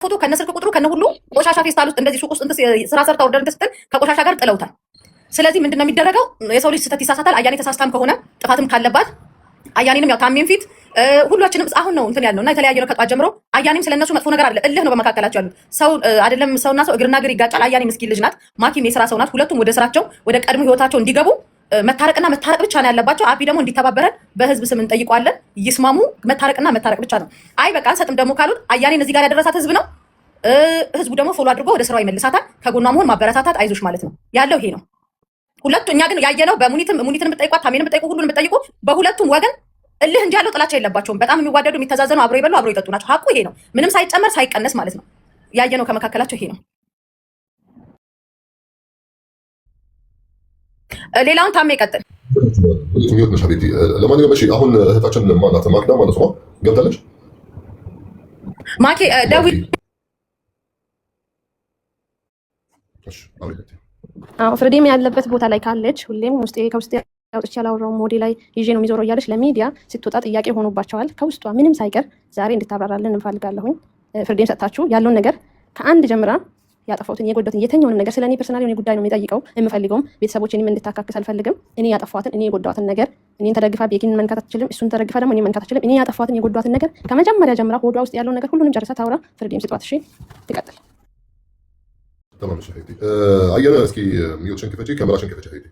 ፎቶ ከነስልክ ቁጥሩ ከነ ሁሉ ቆሻሻ ፌስታል ውስጥ እንደዚህ ሱቅ ውስጥ ስራ ሰርታ ወርደር ስትል ከቆሻሻ ጋር ጥለውታል። ስለዚህ ምንድነው የሚደረገው? የሰው ልጅ ስህተት ይሳሳታል። አያኔ ተሳስታም ከሆነ ጥፋትም ካለባት አያኔንም ያው ታሜም ፊት ሁላችንም አሁን ነው እንትን ያልነው እና የተለያየ ነው ከጧት ጀምሮ። አያኔም ስለነሱ መጥፎ ነገር አይደለም፣ እልህ ነው በመካከላቸው ያሉት። ሰው አይደለም ሰውና ሰው እግርና እግር ይጋጫል። አያኔ ምስኪን ልጅ ናት፣ ማኪም የስራ ሰው ናት። ሁለቱም ወደ ስራቸው ወደ ቀድሞ ህይወታቸው እንዲገቡ መታረቅና መታረቅ ብቻ ነው ያለባቸው። አቢ ደግሞ እንዲተባበረን በህዝብ ስም እንጠይቀዋለን። ይስማሙ። መታረቅና መታረቅ ብቻ ነው። አይ በቃ አንሰጥም ደግሞ ካሉት አያኔን እዚህ ጋር ያደረሳት ህዝብ ነው። ህዝቡ ደግሞ ፎሎ አድርጎ ወደ ስራው ይመልሳታል። ከጎኗ መሆን ማበረታታት፣ አይዞሽ ማለት ነው ያለው ይሄ ነው። ሁለቱ እኛ ግን ያየነው ሙኒትን ብትጠይቋት ታሜን ብትጠይቁ ሁሉን ብትጠይቁ በሁለቱም ወገን እልህ እንጂ ያለው ጥላቻ የለባቸውም። በጣም የሚዋደዱ የሚተዛዘኑ፣ አብሮ ይበሉ አብሮ ይጠጡ ናቸው። ሀቁ ይሄ ነው። ምንም ሳይጨመር ሳይቀነስ ማለት ነው። ያየነው ከመካከላቸው ይሄ ነው። ሌላውን ታሜ ይቀጥል። ለማንኛውም እሺ፣ አሁን እህታችን ማናት? ማክዳ ማለት ነው ገብታለች። ማኪ ደዊ ፍርዴም ያለበት ቦታ ላይ ካለች ሁሌም ውስጤ ከውስጤ አውጥቼ ያላወራው ሞዴ ላይ ይዤ ነው የሚዞረው እያለች ለሚዲያ ስትወጣ ጥያቄ ሆኖባቸዋል። ከውስጧ ምንም ሳይቀር ዛሬ እንድታብራራልን እንፈልጋለሁኝ። ፍርዴም ሰጥታችሁ ያለውን ነገር ከአንድ ጀምራ ያጠፋሁትን የጎዳሁትን የተኛውን ነገር ስለ እኔ ፐርሰናል የሆነ ጉዳይ ነው የሚጠይቀው። የምፈልገውም ቤተሰቦች እኔም እንድታካክስ አልፈልግም። እኔ ያጠፋሁትን እኔ የጎዳሁትን ነገር እኔን ተደግፋ ቤኪን መንካት አትችልም። እሱን ተደግፋ ደግሞ እኔ መንካት አትችልም። እኔ ያጠፋሁትን የጎዳሁትን ነገር ከመጀመሪያ ጀምራ ሆዷ ውስጥ ያለውን ነገር ሁሉንም ጨርሳ ታውራ። ፍርዴም ስጧት። እሺ ትቀጥል። تمام يا حبيبتي. عينه اسكي ميوتشن كيفاش كاميراشن كيفاش حبيبتي.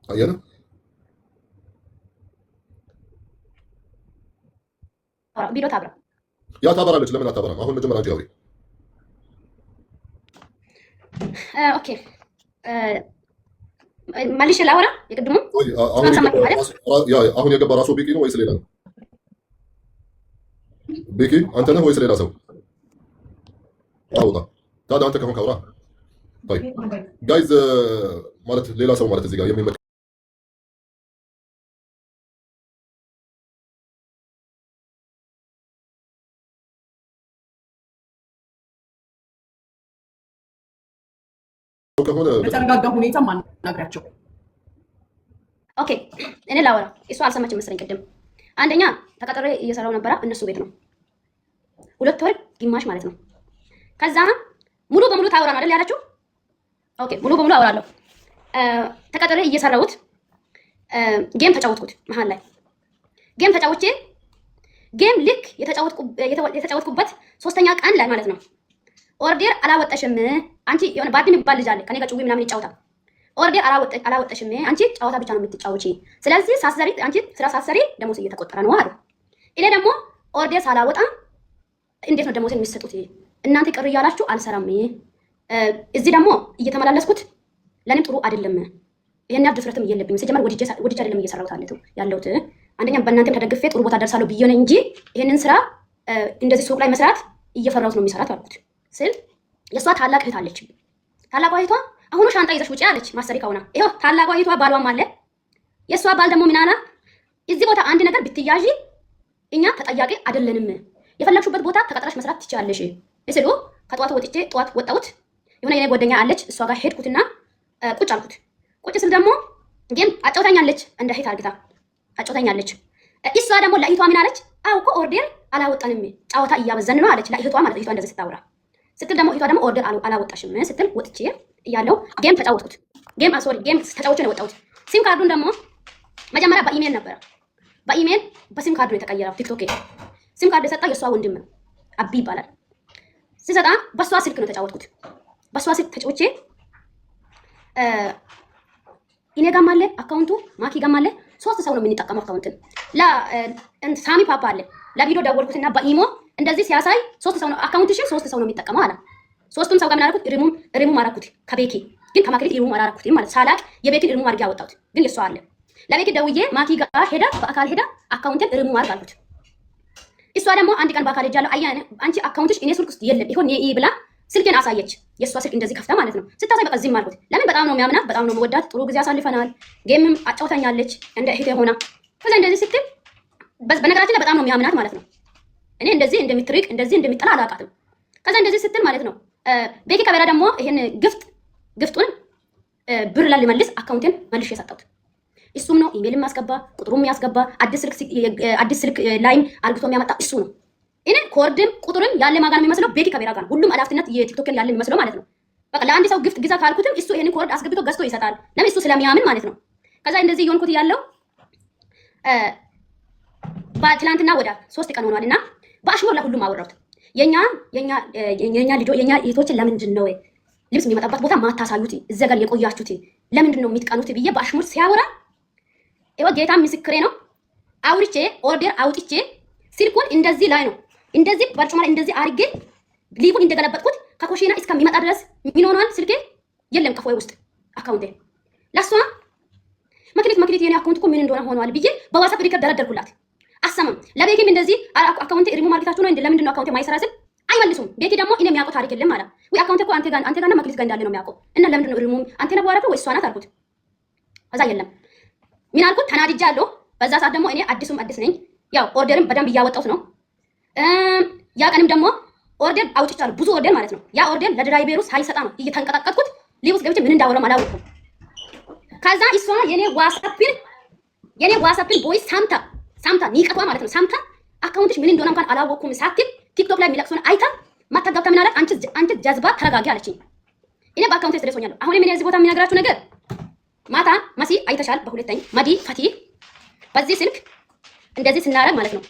عينه ቢሮ ታብራ ያ ታበራለች። ለምን አታበራም? አሁን መጀመሪያ አንቺ አውሪ። ኦኬ ማሊሽ ላወራ የቅድሙ አሁን የገባ ራሱ ቤኪ ነው ወይስ ሌላ ነው? ቤኪ አንተ ነህ ወይስ ሌላ ሰው? አውጣ ታዲያ አንተ ከሆንክ አውራ። طيب ጋይዝ ማለት ሌላ ሰው ማለት እዚህ ጋር የሚመጣ ከሆነ በተረጋጋ ሁኔታ ማናገራቸው። ኦኬ እኔ ላወራ እሱ አልሰማችም መሰለኝ ቅድም። አንደኛ ተቀጥሬ እየሰራው ነበረ እነሱ ቤት ነው 2 ወር ግማሽ ማለት ነው። ከዛ ሙሉ በሙሉ ታወራ ነው አይደል ያላችሁ? ኦኬ ሙሉ በሙሉ አወራለሁ። ተቀጥሬ እየሰራሁት ጌም ተጫወትኩት። መሃል ላይ ጌም ተጫውቼ ጌም ልክ የተጫወትኩበት 3ኛ ቀን ላይ ማለት ነው ኦርደር አላወጣሽም አንቺ የሆነ ባድ የሚባል ልጅ አለ ከኔ ጋር ጭዊ ምናምን ይጫወታል። ኦርደር አላወጣሽም አንቺ ጨዋታ ብቻ ነው የምትጫወቺ። ስለዚህ ሳሰሪ አንቺ ስራ ሳሰሪ ደሞዝ እየተቆጠረ ነው አሉ። እኔ ደግሞ ኦርደር ሳላወጣ እንዴት ነው ደሞዝ የሚሰጡት? እናንተ ቅር እያላችሁ አልሰራም። እዚህ ደግሞ እየተመላለስኩት ለኔ ጥሩ አይደለም። ይሄን ያህል ድፍረትም የለብኝም። ሲጀመር ወዲጄ አይደለም እየሰራሁት ያለሁት። አንደኛ በእናንተም ተደግፌ ጥሩ ቦታ ደርሳለሁ ብዬ ነው እንጂ ይሄንን ስራ እንደዚህ ሱቅ ላይ መስራት እየፈራሁት ነው የሚሰራት አልኩት ስል የሷ ታላቅ እህት አለች። ታላቋ እህቷ አሁኑ ሻንጣ ይዘሽ ውጪ አለች። ማሰሪ ካውና ይሄው ታላቋ እህቷ ባሏም አለ። የሷ ባል ደግሞ ምን አለ? እዚህ ቦታ አንድ ነገር ብትያዢ እኛ ተጠያቂ አይደለንም። የፈለግሽበት ቦታ ተቀጥረሽ መስራት ትችያለሽ እስሉ ከጧት ወጥቼ ጧት ወጣሁት። የሆነ የኔ ጓደኛ አለች እሷ ጋር ሄድኩትና ቁጭ አልኩት። ቁጭ ስል ደግሞ ጌም አጫውታኛለች፣ እንደ እህት አርግታ አጫውታኛለች። እሷ ደግሞ ለእህቷ ምን አለች? አው እኮ ኦርደር አላወጣንም ጨዋታ እያበዘን ነው አለች ለእህቷ ማለት እህቷ እንደዚህ ስታወራ ስትል ደግሞ እህቷ ደግሞ ኦርደር አላወጣሽም ስትል ወጥቼ እያለው ጌም ተጫወትኩት። ጌም ተጫውቼ ነው ወጣሁት። ሲም ካርዱን ደግሞ መጀመሪያ በኢሜል ነበረ። በኢሜል በሲም ካርዱ የተቀየረው ቲክቶክ ሲም ካርድ የሰጠው የሷ ወንድም ነው አቢ ይባላል። ሲሰጣ በሷ ስልክ ነው ተጫወትኩት። በሷ ስልክ ተጫውቼ እኔ ጋርም አለ አካውንቱ ማኪ ጋርም አለ 3 ሰው ነው የምንጠቀመው አካውንትን ሳሚ ፓፓ አለ። ለቪዲዮ ደወልኩትና በኢሞ እንደዚህ ሲያሳይ 3 ሰው ነው አካውንትሽን 3 ሰው ነው የሚጠቀመው አለ። 3ቱም ሰው ጋር ምን አደረኩት? ሪሙም አደረኩት ከቤኪ ግን ከማክሊት ሪሙም አላደረኩት ማለት ሳላቅ የቤኪ ሪሙም አድርጌ አወጣሁት። ግን የሷ አለ ለቤኪ ደውዬ ማኪ ጋር ሄዳ በአካል ሄዳ አካውንትን ሪሙም አድርግ አልኩት። እሷ ደግሞ አንድ ቀን በአካል ሄጃለሁ አያነ አንቺ አካውንትሽ እኔ ስልክ ውስጥ የለም ይሁን ይሄ ብላ ስልኬን አሳየች። የሷ ስልክ እንደዚህ ከፍታ ማለት ነው ስታሳይ በቃ ዝም አልኩት። ለምን በጣም ነው የሚያምናት፣ በጣም ነው የምወዳት። ጥሩ ጊዜ አሳልፈናል። ጌምም አጫውታኛለች እንደ እህቴ ሆና። ከዛ እንደዚህ ስትል በነገራችን ላይ በጣም ነው የሚያምናት ማለት ነው። እኔ እንደዚህ እንደምትርቅ እንደዚህ እንደሚጠላ አላውቃትም። ከዛ እንደዚህ ስትል ማለት ነው ቤኪ ከበራ ደግሞ ይሄን ግፍጡን ብር ላይ ልመልስ አካውንቴን መልሼ የሰጠሁት እሱም ነው። ኢሜልም ያስገባ ቁጥሩም ያስገባ አዲስ ስልክ ላይም አርግቶ የሚያመጣ እሱ ነው። እኔ ኮርድም ቁጥርም ያለ ማጋን የሚመስለው ቤቲ ከቤራ ጋር ሁሉም አላፍትነት የቲክቶክን ያለ የሚመስለው ማለት ነው። በቃ ለአንድ ሰው ግፍት ግዛ ካልኩትም እሱ ይሄን ኮርድ አስገብቶ ገዝቶ ይሰጣል። ለምን እሱ ስለሚያምን ማለት ነው። ከዛ እንደዚህ የሆንኩት ያለው በትላንትና ወዳ 3 ቀን ሆኗልና በአሽሙር ለሁሉም አወራሁት። የኛ እህቶችን ለምንድን ነው ልብስ የሚመጣበት ቦታ ማታሳዩት? እዛ ጋር የቆያችሁት ለምንድን ነው የሚትቀኑት ብዬ በአሽሙር ሲያወራ ይሄ ጌታ ምስክሬ ነው። አውርቼ ኦርደር አውጥቼ ስልኩን እንደዚህ ላይ ነው እንደዚህ በርጩማ ላይ እንደዚህ አርጌ ሊቡን እንደገለበጥኩት ከኮሽና እስከሚመጣ ድረስ ምን ሆኗል? ስልኬ የለም ቀፎዬ ውስጥ አካውንቴ ለሷ መክሊት የኔ አካውንት እኮ ምን እንደሆነ ሆኗል ብዬ በዋትስአፕ ሪከርድ ደረደርኩላት። አሰማም ለቤኪም እንደዚህ አካውንቴ ሪሙ ማርኬታችሁ ነው እንዴ ለምንድን ነው አካውንቴ ማይሰራ ስል አይመልሱም። ቤኪ ደግሞ እኔ የሚያውቀው ታሪክ የለም ማለት ወይ አካውንቴ እኮ አንተ ጋርና መክሊት ጋር እንዳለ ነው የሚያውቀው እና ለምንድን ነው ሪሙ አንተ ነው ባረከው ወይ እሷ ናት አልኩት። ከዛ የለም ምን አልኩት ተናድጃለሁ። በዛ ሰዓት ደግሞ እኔ አዲስ ነኝ። ያው ኦርደርም በደንብ እያወጣሁት ነው። ያ ቀንም ደግሞ ኦርደር አውጥቻለሁ ብዙ ኦርደር ማለት ነው። ያ ኦርደር ለድራይቨሩ ሳይሰጣ ነው እየተንቀጠቀጥኩት ሊቡስ ገብቼ ምን እንዳወራም አላወኩም። ከዛ እሷ የኔ ዋትስአፕን ቦይስ ሳምታ ንቀቷ ማለት ነው። ሳምታ አካውንትሽ ምን እንደሆነ እንኳን አላወኩም ሳትል ቲክቶክ ላይ የሚለቅሱን አይታ ማታጋብታ ምን አላት? አንቺ ጀዝባ ተረጋጊ አለችኝ። እኔ በአካውንቴ ስለሶኛለሁ። አሁን ምን እዚህ ቦታ የሚነግራችሁ ነገር ማታ መሲ አይተሻል። በሁለተኛ መዲ ፈቲ በዚህ ስልክ እንደዚህ ስናረግ ማለት ነው።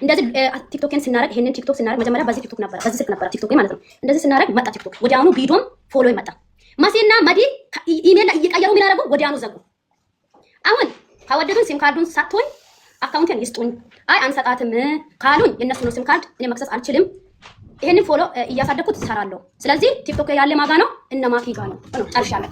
እንደዚህ ቲክቶክን ስናረግ ይሄንን ቲክቶክ ስናረግ መጀመሪያ በዚህ ቲክቶክ ነበር፣ በዚህ ስልክ ነበር ቲክቶክ ማለት ነው። እንደዚህ ስናረግ መጣ ቲክቶክ ወዲያውኑ ቪዲዮም ፎሎ ይመጣ። መሲና መዲ ኢሜል ላይ እየቀየሩ ምን አደረጉ? ወዲያውኑ ዘጉ። አሁን ካወደዱን ሲም ካርዱን ሳትሆን አካውንቴን ይስጡኝ። አይ አንሰጣትም ካሉኝ የነሱ ነው ሲም ካርድ እኔ መክሰስ አልችልም። ይሄንን ፎሎ እያሳደኩት እሰራለሁ። ስለዚህ ቲክቶክ ያለ ማጋ ነው እነ ማኪ ጋር ነው ጨርሻለሁ።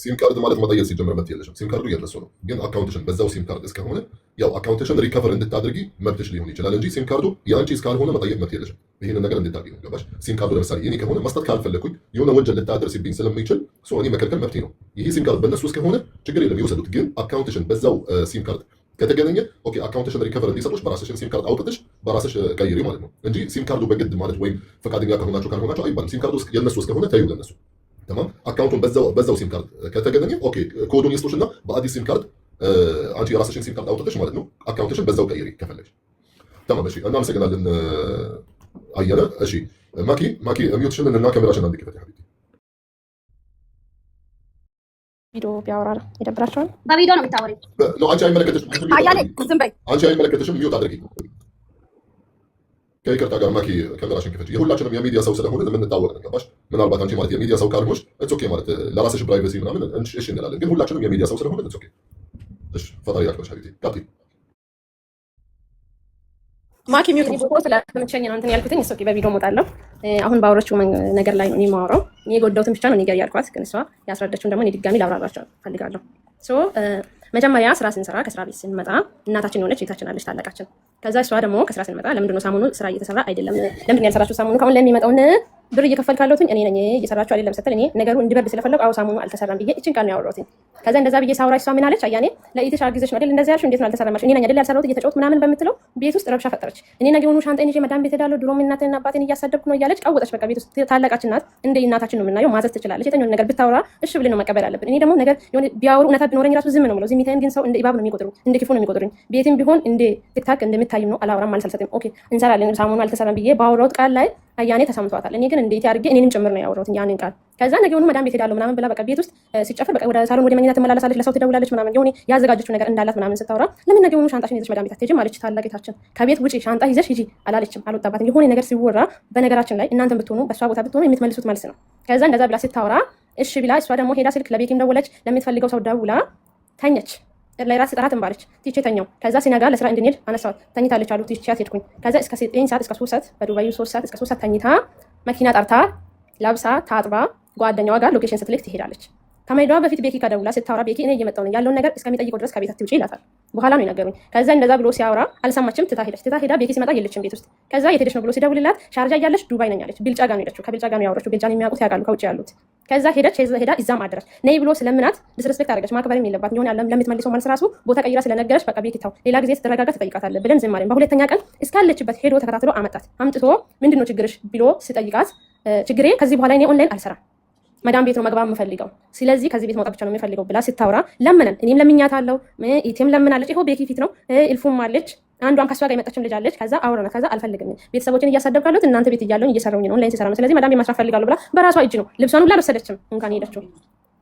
ሲም ካርድ ማለት መጠየቅ ሲጀምር መብት የለሽም። ሲም ካርዱ የነሱ ነው፣ ግን አካውንትሽን በዛው ሲም ካርድ እስከሆነ ያው አካውንትሽን ሪከቨር እንድታደርጊ መብትሽ ሊሆን ይችላል እንጂ ሲም ካርዱ የአንቺ እስካልሆነ መጠየቅ መብት የለሽም። ይሄንን ነገር እንድታቂ ነው ገባሽ? ሲም ካርዱ ለምሳሌ እኔ ከሆነ መስጠት ካልፈለኩኝ የሆነ ወንጀል ልታደርስብኝ ስለሚችል እኔ መከልከል መብቴ ነው። ይሄ ሲም ካርድ በእነሱ እስከሆነ ችግር የለም ይወሰዱት። ግን አካውንትሽን በዛው ሲም ካርድ ከተገናኘ ኦኬ አካውንትሽን ሪከቨር እንዲሰጡሽ በራስሽን ሲም ካርድ አውጥተሽ በራስሽ ቀይሪ ማለት ነው እንጂ ሲም ካርዱ በግድ ማለት ወይም ፈቃደኛ ከሆናችሁ ካልሆናችሁ አይባልም። ሲም ካርዱ የነሱ እስከሆነ ተይው ለነሱ ተማም። አካውንቱን በዛው ሲም ካርድ ከተገናኘ ኦኬ ኮዱን ይስጡሽና በአዲስ ሲም ካርድ አንቺ የራስሽን ሲም ካርድ አውጥተሽ ማለት ነው አካውንትሽን በዛው ቀይሪ ከፈለግሽ። ተማም እሺ፣ እናመሰግናለን አየለ። እሺ ማኪ ሚውትሽን እና ካሜራሽን አንድ ከፈተ ሀቢቲ ቪዲዮ ቢያወራ ይደብራቸዋል። በቪዲዮ ነው የምታወሪው ነው አንቺ አይመለከትሽም። አያሌ ዝም በይ አንቺ አይመለከትሽም። ሚውት አድርጊ ከይቅርታ ጋር ማኪ ካሜራሽን ክፈች። የሁላችንም የሚዲያ ሰው ስለሆነ የምንታወቅ ነው ገባሽ? ምናልባት አንቺ ማለት የሚዲያ ሰው ካልሆንሽ ኢትስ ኦኬ ማለት ለራስሽ ፕራይቬሲ ምናምን እሺ እንላለን፣ ግን ሁላችንም የሚዲያ ሰው ስለሆነ ኢትስ ኦኬ። እሺ ፈጣሪ ያክብርሽ ሀቢቲ ቀጥይ። ማኪ ሚውት ስለተመቸኝ ነው እንትን ያልኩትኝ። እሱ በቪዲዮ እሞጣለሁ። አሁን ባወራችው ነገር ላይ ነው እኔ የማወራው። እኔ የጎዳሁትን ብቻ ነው እኔ ጋር ያልኳት፣ ግን እሷ ያስረዳችውን ደግሞ እኔ ድጋሚ ላብራራቸው ፈልጋለሁ። መጀመሪያ ስራ ስንሰራ ከስራ ቤት ስንመጣ እናታችን የሆነች ቤታችን አለች ታላቃችን። ከዛ እሷ ደግሞ ከስራ ስንመጣ ለምንድን ነው ሳሙኑ ስራ እየተሰራ አይደለም? ለምንድን ነው ያልሰራችሁ ሳሙኑ? ካሁን ለሚመጣውን ብር እየከፈል ካለሁትኝ እኔ ነኝ እየሰራችሁ አይደለም ስትል እኔ ነገሩ እንዲበርድ ስለፈለጉ አዎ ሳሙኑ አልተሰራም ብዬ እችን ቃል ነው ያወራሁትኝ። ከዛ እንደዛ ብዬ ሳውራ እሷ ምን አለች? አያኔ ለኢትሽ አግዘሽ ነው አይደል እንደዛ ያልሽው? እንዴት ነው አልተሰራም? እኔ ነኝ አይደል ያልሰራሁት እየተጫወት ምናምን በምትለው ቤት ውስጥ ረብሻ ፈጠረች። እኔ ነገ የሆኑ ሻንጣዬን ይዤ መዳም ቤት ሄዳለሁ፣ ድሮም እናቴንና አባቴን እያሳደብኩ ነው እያለች ቀወጠች። በቃ ቤት ውስጥ ታላቃችን ናት፣ እንደ እናታችን ነው የምናየው። ማዘዝ ትችላለች። የተኛውን ነገር ብታወራ እሺ ብለን ነው መቀበል አለብን። እኔ ደግሞ ነገር የሆነ ቢያወሩ እውነታ ቢኖረኝ ራሱ ዝም ነው የምለው። ዝምታዬን ግን ሰው እንደ ኢባብ ነው የሚቆጥሩኝ፣ እንደ ክፉ ነው የሚቆጥሩኝ። ቤትም ቢሆን እንደ ቲክታክ እንደምታይም ነው። አላወራም አልሰልሰትም። ኦኬ እንሰራለን ሳሙኑ አልተሰራም ብዬ ባወራሁት ቃል ላይ አያኔ ተሰምቷታል። እኔ ግን እንዴት አድርጌ እኔንም ጭምር ነው ያወራሁት ያንን ቃል። ከዛ ነገውኑ መዳም ቤት ሄዳለሁ ምናምን ብላ በቃ ቤት ውስጥ ሲጨፈር በቃ ወደ ሳሎን ወደ መኝታ ትመላለሳለች፣ ለሰው ትደውላለች ምናምን የሆነ ያዘጋጀችው ነገር እንዳላት ምናምን ስታወራ ለምን ነገውኑ ሻንጣሽን ይዘሽ መዳም ቤት አትሄጂም አለች ታላቂታችን። ከቤት ውጪ ሻንጣ ይዘሽ ሂጂ አላለችም፣ አልወጣባትም። የሆነ ነገር ሲወራ በነገራችን ላይ እናንተም ብትሆኑ በሷ ቦታ ብትሆኑ የምትመልሱት መልስ ነው። ከዛ እንደዛ ብላ ስታወራ እሺ ብላ እሷ ደግሞ ሄዳ ስልክ ለቤትም ደወለች፣ ለምትፈልገው ሰው ደውላ ተኘች። ላይ ራስ ጥራት እንባለች ቲቼ ተኛው። ከዛ ሲነጋ ለስራ እንድንሄድ አነሳት። ተኝታለች አሉ ቲቼያት ሄድኩኝ። ከዛ እስከ 9 ሰዓት እስከ 3 ሰዓት በዱባዩ 3 ሰዓት እስከ 3 ሰዓት ተኝታ መኪና ጠርታ ለብሳ ታጥባ ጓደኛዋ ጋር ሎኬሽን ስትልክ ትሄዳለች። ከመሄዷ በፊት ቤኪ ከደውላ ስታወራ ቤኪ እኔ እየመጣሁ ነው ያለውን ነገር እስከሚጠይቀው ድረስ ከቤት አትውጪ ይላታል። በኋላ ነው የነገሩኝ። ከዛ እንደዛ ብሎ ሲያወራ አልሰማችም። ትታ ሄዳ ቤኪ ሲመጣ የለችም ቤት ውስጥ። ከዛ የት ሄደች ነው ብሎ ሲደውልላት ሻርጃ እያለች ዱባይ ነኝ አለች። ብልጫ ጋር ነው የሄደችው። ከብልጫ ጋር ነው ያወራችው። ብልጫን የሚያውቁት ያውቃሉ ከውጭ ያሉት። ከዛ ሄዳ እዛም አደረች። ነይ ብሎ ስለምናት ዲስሬስፔክት አደረገች። ማክበርም የለባትም የሆነ ለምትመልሰው መልስ ራሱ ቦታ ቀይራ ስለነገረች በቃ ቤኪ ታው ሌላ ጊዜ ስትረጋጋ ትጠይቃታለህ ብለን ዝም አለን። በሁለተኛ ቀን እስካለችበት ሄዶ ተከታትሎ አመጣት። አምጥቶ ምንድነው ችግርሽ ብሎ ሲጠይቃት ችግሬ ከዚህ በኋላ እኔ ኦንላይን አልሰራም መዳም ቤት ነው መግባት የምፈልገው፣ ስለዚህ ከዚህ ቤት መውጣት ብቻ ነው የምፈልገው ብላ ስታወራ ለምነን፣ እኔም ለምኛታለሁ፣ ኢቴም ለምናለች። ይኸው ቤኪ ፊት ነው፣ ኢልፉም አለች፣ አንዷም ከሷ ጋር የመጣችም ልጅ አለች። ከዛ አውራና ከዛ አልፈልግም ቤተሰቦችን እያሳደብኩ ያለሁት እናንተ ቤት እያለሁኝ እየሰራሁኝ ነው፣ ኦንላይን ሲሰራ ነው። ስለዚህ መዳም ቤት መስራት ፈልጋለሁ ብላ በራሷ እጅ ነው ልብሷን ሁላ አልወሰደችም እንኳን ሄደችው።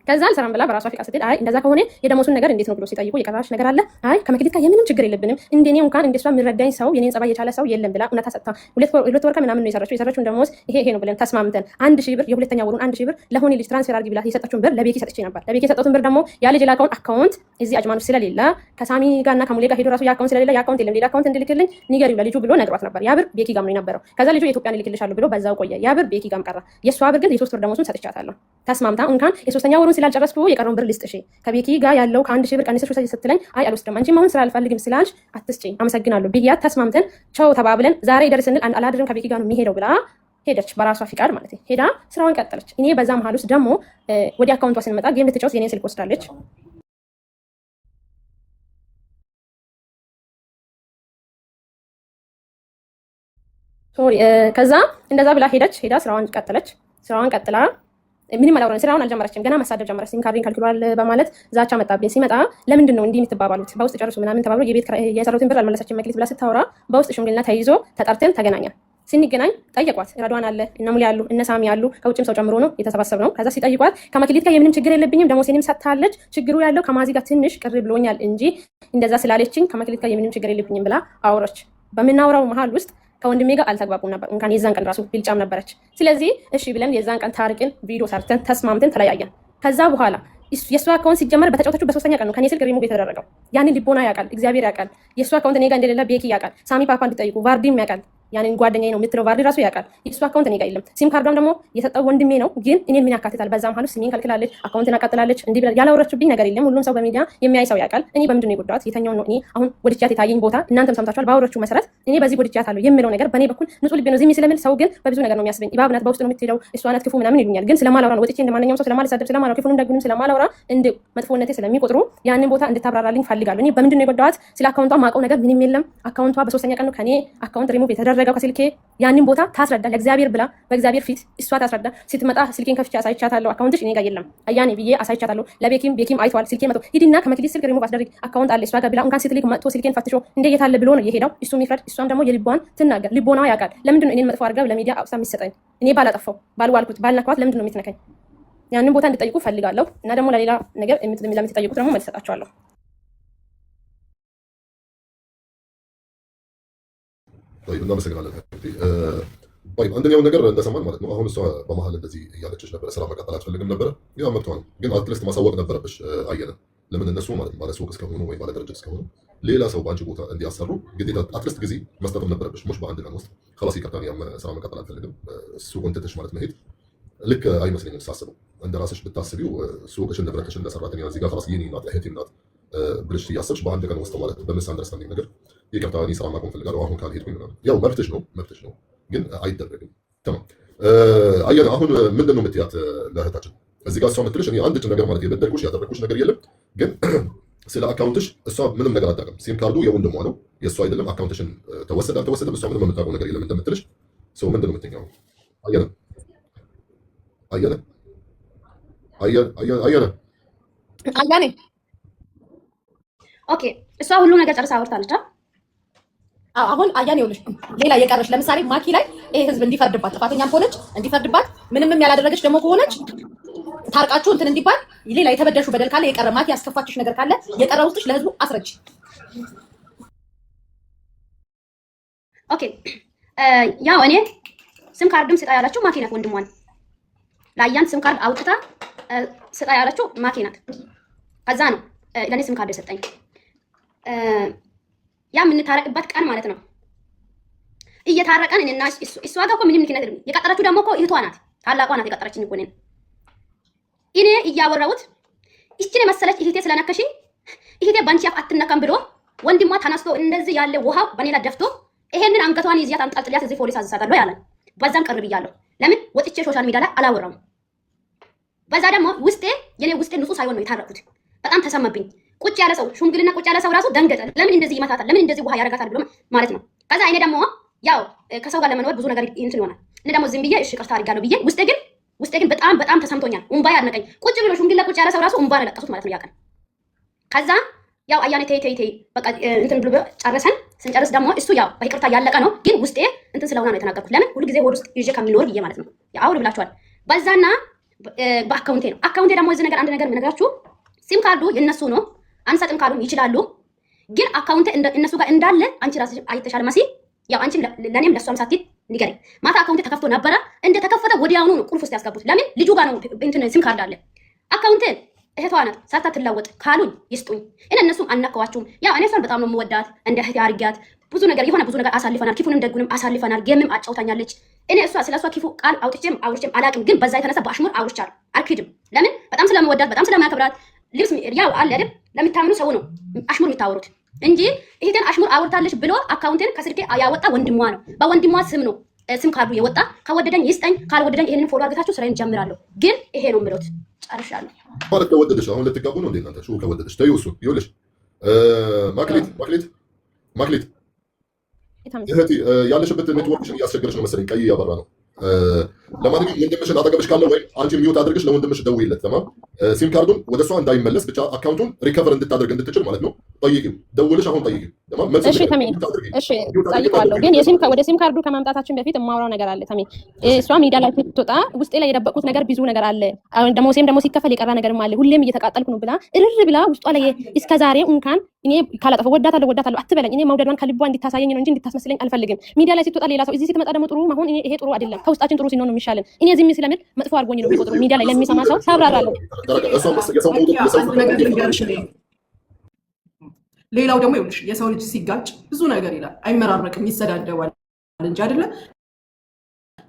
ከዛ አልሰራም ብላ በራሷ ፍቃድ ስትሄድ አይ እንደዛ ከሆነ የደሞሱን ነገር እንዴት ነው ብሎ ሲጠይቁ የቀራሽ ነገር አለ? አይ ከመክሊት ጋር የምንም ችግር የለብንም እንደኔ እንኳን እንደሷ የሚረዳኝ ሰው የኔን ጸባይ የቻለ ሰው የለም ብላ እውነታ ሰጥታ 2 ወር ከምናምን ነው የሰራችውን ደሞዝ ይሄ ነው ብለን ተስማምተን 1000 ብር የሁለተኛ ወሩን 1000 ብር ለሆነ ልጅ ትራንስፈር አድርጊ ብላ የሰጠችውን ብር ለቤኪ ሰጥቼ ነበር። ለቤኪ የሰጠሁትን ብር ደግሞ ያ ልጅ ላከውን አካውንት እዚህ አጅማኑ ስለሌለ ከሳሚ ጋርና ከሙሌ ጋር ሄዶ ራሱ የአካውንት ስለሌለ የአካውንት የለም ሌላ አካውንት እንድልክልኝ ንገሪው ለልጁ ብሎ ነግሯት ነበር። ያ ብር ቤኪ ጋር ነው የነበረው። ከዛ ልጁ የኢትዮጵያን ልክልሻለሁ ብሎ በዛው ቆየ። ያ ብር ቤኪ ጋርም ቀረ። የሷ ብር ግን የ3 ወር ደሞዙን ሰጥቻታለሁ ተስማምታ እንኳን የ3ኛ ወሩን ስላልጨረስኩ የቀረውን ብር ልስጥሽ ከቤኪ ጋር ያለው ከ1000 ብር ቀንሰሽ ስትለኝ አይ አልወስድም አንቺ አሁን ስራ አልፈልግም ስላልሽ አትስጪኝ አመሰግናለሁ ብያት ተስማምተን ቻው ተባብለን ዛሬ ደርስ ስንል አላድርም ከቤኪ ጋር ነው የሚሄደው ብላ ሄደች። በራሷ ፍቃድ ማለት ሄዳ ስራዋን ቀጠለች። እኔ በዛ መሀል ውስጥ ደግሞ ወደ አካውንቷ ስንመጣ ጌም ልትጫወት የኔን ስልክ ወስዳለች። ሶሪ ከዛ እንደዛ ብላ ሄደች። ሄዳ ስራዋን ቀጠለች። ስራዋን ቀጥላ ምንም አላወራን። ስራውን አልጀመረችም። ገና መሳደብ ጀመረች። ሲም ካርድን ከልክሏል በማለት ዛቻ መጣብኝ። ሲመጣ ለምንድን ነው እንዲህ የምትባባሉት? በውስጥ ጨርሱ ምናምን ተባብሎ የቤት የሰሩትን ብር አልመለሰችም መክሊት ብላ ስታወራ በውስጥ ሽምግልና ተይዞ ተጠርተን ተገናኘን። ስንገናኝ ጠየቋት። ረዷን አለ እነ ሙሌ ያሉ እነ ሳሚ ያሉ ከውጭም ሰው ጨምሮ ነው የተሰባሰብ ነው። ከዛ ሲጠይቋት ከመክሊት ጋር የምንም ችግር የለብኝም ደሞሴንም ሰጥታለች። ችግሩ ያለው ከማዚ ጋር ትንሽ ቅር ብሎኛል እንጂ እንደዛ ስላለችኝ ከመክሊት ጋር የምንም ችግር የለብኝም ብላ አወረች። በምናወራው መሀል ውስጥ ከወንድሜ ጋር አልተግባቡም ነበር። እንኳን የዛን ቀን ራሱ ቢልጫም ነበረች። ስለዚህ እሺ ብለን የዛን ቀን ታርቅን ቪዲዮ ሰርተን ተስማምተን ተለያየን። ከዛ በኋላ የእሷ አካውንት ሲጀመር በተጫወተችው በ3ኛ ቀን ነው ከኔ ስልክ ሪሙቭ የተደረገው። ያንን ልቦና ያውቃል፣ እግዚአብሔር ያውቃል። የእሷ አካውንት እኔ ጋር እንደሌለ ቤኪ ያውቃል፣ ሳሚ ፓፓ እንድጠይቁ ቫርዲም ያውቃል። ያንን ጓደኛዬ ነው የምትለው ቫርዲ ራሱ ያውቃል። የእሱ አካውንት እኔ ጋር የለም። ሲም ካርዷም ደግሞ የሰጠው ወንድሜ ነው፣ ግን እኔን ምን ያካትታል? በዛ መሀል ውስጥ ስሜን ከልክላለች፣ አካውንትን አቃጥላለች። እንዲህ ብላ ያላወራችብኝ ነገር የለም። ሁሉም ሰው በሚዲያ የሚያይ ሰው ያውቃል። እኔ በምንድን ነው የጎዳኋት? የተኛውን ነው እኔ አሁን ወድጃት የታየኝ ቦታ እናንተም ሰምታችኋል። ባወራችሁ መሰረት እኔ በዚህ ወድጃት አለው የምለው ነገር በእኔ በኩል ንጹህ ልቤ ነው ዝም ስለምል፣ ሰው ግን በብዙ ነገር ነው የሚያስበኝ። ኢባብ ናት፣ በውስጥ ነው የምትሄደው፣ እሷ ናት ክፉ ምናምን ይሉኛል። ግን ስለማላወራ ነው ወጥቼ እንደማንኛውም ሰው ስለማልሳደብ ስለማላወራ ክፉንም ደግንም ስለማላወራ እንደ መጥፎነቴ ስለሚቆጥሩ ያንን ቦታ እንድታብራራልኝ ፈልጋለሁ። እኔ በምንድን ነው የጎዳኋት? ስለ አካውንቷ ማውቀው ነገር ምንም የለም። አካውንቷ በ3ኛ ቀን ነው ከኔ አካውንት ሪሙቭ የተደረገው ከስልኬ። ያንን ቦታ ታስረዳ ለእግዚአብሔር ብላ በእግዚአብሔር ፊት እሷ ታስረዳ። ስትመጣ ስልኬን ከፍቼ አሳይቻታለሁ። አካውንትሽ እኔ ጋር የለም አያኔ ብዬ አሳይቻታለሁ። ለቤኪም አይቷል። ስልኬ መጥቶ ሂድና ከመክሊት ስልክ ሪሙቭ አስደርግ አካውንት አለ እሷ ጋር ብላ እንኳን ስትልክ መጥቶ ስልኬን ፈትሾ እንዴት ያለ ብሎ ነው የሄደው። እሱ የሚፍረድ እሷም ደግሞ የልቧን ትናገር። ልቦናዋ ያውቃል። ለምንድን ነው እኔን መጥፎ አድርጋ ለሚዲያ አውጥታ የሚሰጠኝ? እኔ ባላጠፋው ባልዋልኩት ባልነካዋት ለምንድን ነው የምትነካኝ? ያንን ቦታ እንድጠይቁ ፈልጋለሁ እና ደግሞ ለሌላ ነገር ለምትጠይቁት ደግሞ መልስ ሰጣቸዋለሁ። እናመሰግናለን። አንደኛው ነገር እንደሰማን ማለት ነው። አሁን እሷ በመሀል እንደዚህ እያለችሽ ነበረ፣ ስራ መቀጠል አትፈልግም ነበረ። ያ መብቷ ነው፣ ግን አትሊስት ማሳወቅ ነበረብሽ። አየነ ለምን እነሱ ማለት ባለ ሱቅ እስከሆኑ ወይ ባለ ድርጅት እስከሆኑ ሌላ ሰው በአንቺ ቦታ እንዲያሰሩ ግዴታ አትሊስት ጊዜ መስጠትም ነበረብሽ። ሙሽ በአንድ ቀን ውስጥ ከላስ ይቀርታን ያም ስራ መቀጠል አልፈልግም ሱቁን ትተሽ ማለት መሄድ ልክ አይመስለኝም። ሳስበው እንደ ራስሽ ብታስቢው ሱቅሽን ንብረትሽን ለሰራተኛ እዚህ ጋር ከላስ የኔ ናት እህቴ ናት ብለሽ እያሰብሽ በአንድ ቀን ውስጥ ማለት በሚስ አንደርስታንዲንግ ነገር ይቅርታ እኔ ስራ ማቆም ፈልጋለሁ አሁን ካልሄድኩኝ ምናምን ያው መብትሽ ነው ግን አይደረግም። ተማም አየህ አሁን ምንድን ነው የምትያት ለእህታችን እዚህ ጋር እሷ የምትልሽ እኔ አንድች ነገር ማለት የበደልኩሽ ያደረግኩሽ ነገር የለም፣ ግን ስለ አካውንትሽ እሷ ምንም ነገር አታውቅም። ሲም ካርዱ የወንድሟ ነው የእሷ አይደለም። አካውንትሽን ተወሰደ አልተወሰደም እሷ ምንም የምታውቀው ነገር የለም እንደምትልሽ ሰው ምንድን ነው የምትኛው? አያኔ ኦኬ እሷ ሁሉ ነገር ጨርሳ አውርታለች። አሁን አያኔ ይኸውልሽ ሌላ የቀረሽ ለምሳሌ ማኪ ላይ ይሄ ህዝብ እንዲፈርድባት ጥፋተኛም ከሆነች እንዲፈርድባት ምንም ያላደረገች ደግሞ ከሆነች ታርቃችሁ እንትን እንዲባል ሌላ የተበደልሹ በደል ካለ የቀረ ማኪ ያስከፋችሽ ነገር ካለ የቀረ ውስጥሽ ለህዝቡ አስረጅ። ኦኬ ያው እኔ ስም ካርድም ስጣ ያላችሁ ማኪ ናት። ወንድሟን ለአያን ስም ካርድ አውጥታ ስጣ ያላችሁ ማኪ ናት። ከዛ ነው ለኔ ስም ካርድ የሰጠኝ። ያ የምንታረቅበት ቀን ማለት ነው። እየታረቀን እኔና እሷ ጋር እኮ ምንም ምክንያት የለም። የቀጠረችው ደግሞ እኮ እህቷ ናት፣ ታላቋ ናት የቀጠረችኝ እኮ እኔ እያወራሁት እቺን መሰለች እህቴ ስለነከሽኝ እህቴ ባንቺ አፍ አትነካም ብሎ ወንድሟ ተነስቶ እንደዚህ ያለ ውሃ በኔ ላይ ደፍቶ ይሄንን አንገቷን ይዚያት አንጠልጥሊያት እዚህ ፖሊስ አዝሳታለሁ ያለ። በዛም ቀርብ ብያለሁ። ለምን ወጥቼ ሶሻል ሚዲያ ላይ አላወራም። በዛ ደግሞ ውስጤ የኔ ውስጤ ንጹህ ሳይሆን ነው የታረኩት። በጣም ተሰማብኝ። ቁጭ ያለ ሰው ሽምግልና ቁጭ ያለ ሰው ራሱ ደንገጠ። ለምን እንደዚህ ይመታታል? ለምን እንደዚህ ውሃ ያረጋታል ብሎ ማለት ነው። ከዛ እኔ ደግሞ ያው ከሰው ጋር ለመኖር ብዙ ነገር እንትን ይሆናል። እኔ ደግሞ ዝም ብዬ እሺ ቅርታ አድርጋለሁ ብዬ ውስጤ ግን ውስጤ ግን በጣም በጣም ተሰምቶኛል። እምባ ያነቀኝ ቁጭ ብሎ ሽምግልና ቁጭ ያለ ሰው ራሱ እምባ ነው ያለቀሱት ማለት ነው ያቀን። ከዛ ያው አያኔ ተይ እንትን ብሎ ጨረሰን። ስንጨርስ ደግሞ እሱ ያው በይቅርታ ያለቀ ነው፣ ግን ውስጤ እንትን ስለሆነ ነው የተናገርኩት። ለምን ሁሉ ጊዜ ሆድ ውስጥ ይዤ ከሚኖር ብዬ ማለት ነው። ያው አውር ብላችኋል። በዛና በአካውንቴ ነው። አካውንቴ ደግሞ እዚህ ነገር አንድ ነገር የምነግራችሁ ሲም ካርዱ የነሱ ነው። አንሰጥም ካሉም ይችላሉ፣ ግን አካውንቴ እነሱ ጋር እንዳለ አንቺ ራስሽ አይተሻል መሲ። ያው አንቺ ለኔም ለሷም ሳትይ ንገረኝ። ማታ አካውንቴ ተከፍቶ ነበረ። እንደ ተከፈተ ወዲያውኑ ነው ቁልፍ ውስጥ ያስገቡት። ለምን ልጁ ጋር ነው እንትን ሲም ካርድ አለ። አካውንቴ እህቷ ናት ሰርታ ትለወጥ ካሉኝ ይስጡኝ። እነሱም አናከዋችሁም። ያው እኔ እሷን በጣም ነው የምወዳት፣ እንደ እህቴ አድርጊያት ብዙ ነገር አሳልፈናል። ኪፉንም ደጉንም አሳልፈናል። ጌምም አጫውታኛለች። እኔ ስለ እሷ ኪፉ ቃል አውጥቼም አውርቼም አላቅም፣ ግን በዛ የተነሳ በአሽሙር አውርቻለሁ። አልክድም። ለምን በጣም ስለምወዳት በጣም ስለማከብራት። ልብስ ያው አለ አይደል ለምታምኑ ሰው ነው አሽሙር የምታወሩት እንጂ እህቴን አሽሙር አውርታለች ብሎ አካውንቴን ከስልኬ ያወጣ ወንድሟ ነው። በወንድሟ ስም ነው ስም ካርዱ የወጣ። ከወደደኝ ይስጠኝ፣ ካልወደደኝ ይሄንን ፎሎ አድርጋችሁ ስራዬን ጀምራለሁ። ግን ይሄ ነው የምሎት። ጨርሻለሁ። ማለት ከወደደሽ አሁን ልትጋቡ ነው እንዴ እናንተ? ከወደደሽ ተይው። እሱ ይኸውልሽ ማክሌት እህቴ ያለሽበት ኔትወርክሽን እያስቸገረሽ ነው መሰለኝ። ቀይ እያበራ ነው። ለማንኛውም ወንድምሽን አጠገብሽ ካለ ወይም አንቺ ሚውት አድርገሽ ለወንድምሽ ደውይለት። ተማም ሲም ካርዱን ወደ እሷ እንዳይመለስ ብቻ አካውንቱን ሪከቨር እንድታደርግ እንድትችል ማለት ነው። ጠይቂው፣ ደውልሽ አሁን ጠይቂው። እሺ ተሜ፣ እሺ ጠይቀዋለሁ። ግን ወደ ሲም ካርዱ ከማምጣታችን በፊት የማወራው ነገር አለ ተሜ። እሷ ሚዲያ ላይ ስትወጣ ውስጤ ላይ የደበቁት ነገር ብዙ ነገር አለ። አሁን ደግሞ ሲከፈል የቀራ ነገርም አለ። ሁሌም እየተቃጠልኩ ነው ብላ እርር ብላ ውስጧ ላይ እስከዛሬ እንኳን እኔ ካላጠፋሁ ወዳታለሁ አትበለኝ። እኔ መውደዷን ከልቧ እንድታሳየኝ ነው እንጂ እንድታስመስለኝ አልፈልግም። ሚዲያ ላይ ስትወጣ ሌላ ሰው እዚህ ስትመጣ ደግሞ ጥሩ መሆን ይሄ ጥሩ አይደለም። ከውስጣችን ጥሩ ሲኖር ነው የሚሻለን። እኔ ዝም ስለምል መጥፎ አድርጎኝ ነው የሚቆጥሩ። ሚዲያ ላይ ለሚሰማ ሰው ታብራራለሁ። ሌላው ደግሞ ይኸውልሽ የሰው ልጅ ሲጋጭ ብዙ ነገር ይላል፣ አይመራረቅም፣ ይሰዳደባል እንጂ አይደለ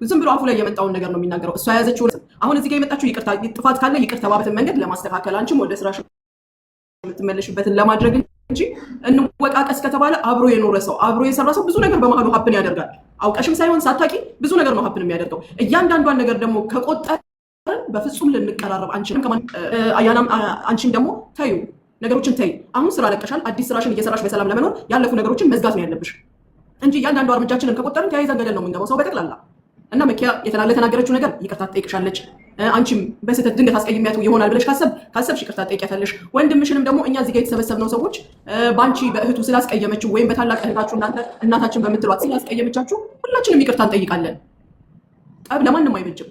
ዝም ብሎ አፉ ላይ የመጣውን ነገር ነው የሚናገረው። እሷ የያዘችው አሁን እዚህ ጋር የመጣችው ይቅርታ፣ ጥፋት ካለ ይቅርታ ባበትን መንገድ ለማስተካከል አንቺም ወደ ስራሽ የምትመለሽበትን ለማድረግ እንጂ እንወቃቀስ ከተባለ አብሮ የኖረ ሰው አብሮ የሰራ ሰው ብዙ ነገር በመሀሉ ሀፕን ያደርጋል። አውቀሽም ሳይሆን ሳታቂ ብዙ ነገር ነው ሀፕን የሚያደርገው። እያንዳንዷን ነገር ደግሞ ከቆጠርን በፍጹም ልንቀራረብ አንችልም። አያናም አንቺም ደግሞ ተዩ ነገሮችን ተይ። አሁን ስራ ለቀሻል። አዲስ ስራሽን እየሰራሽ በሰላም ለመኖር ያለፉ ነገሮችን መዝጋት ነው ያለብሽ እንጂ እያንዳንዷ እርምጃችንን ከቆጠርን ተያይዘን ገደል ነው የምንገባው ሰው በጠቅላላ። እና መኪያ የተናገረችው ነገር ይቅርታ ትጠይቅሻለች። አንቺም በስህተት ድንገት አስቀይሚያት ይሆናል ብለሽ ካሰብሽ ይቅርታ ትጠይቂያታለሽ። ወንድምሽንም ደግሞ እኛ እዚህ ጋር የተሰበሰብነው ሰዎች በአንቺ በእህቱ ስላስቀየመችው ወይም በታላቅ እህታችሁ እናታችን በምትሏት ስላስቀየመቻችሁ ሁላችንም ይቅርታ እንጠይቃለን። ጠብ ለማንም አይበጅም።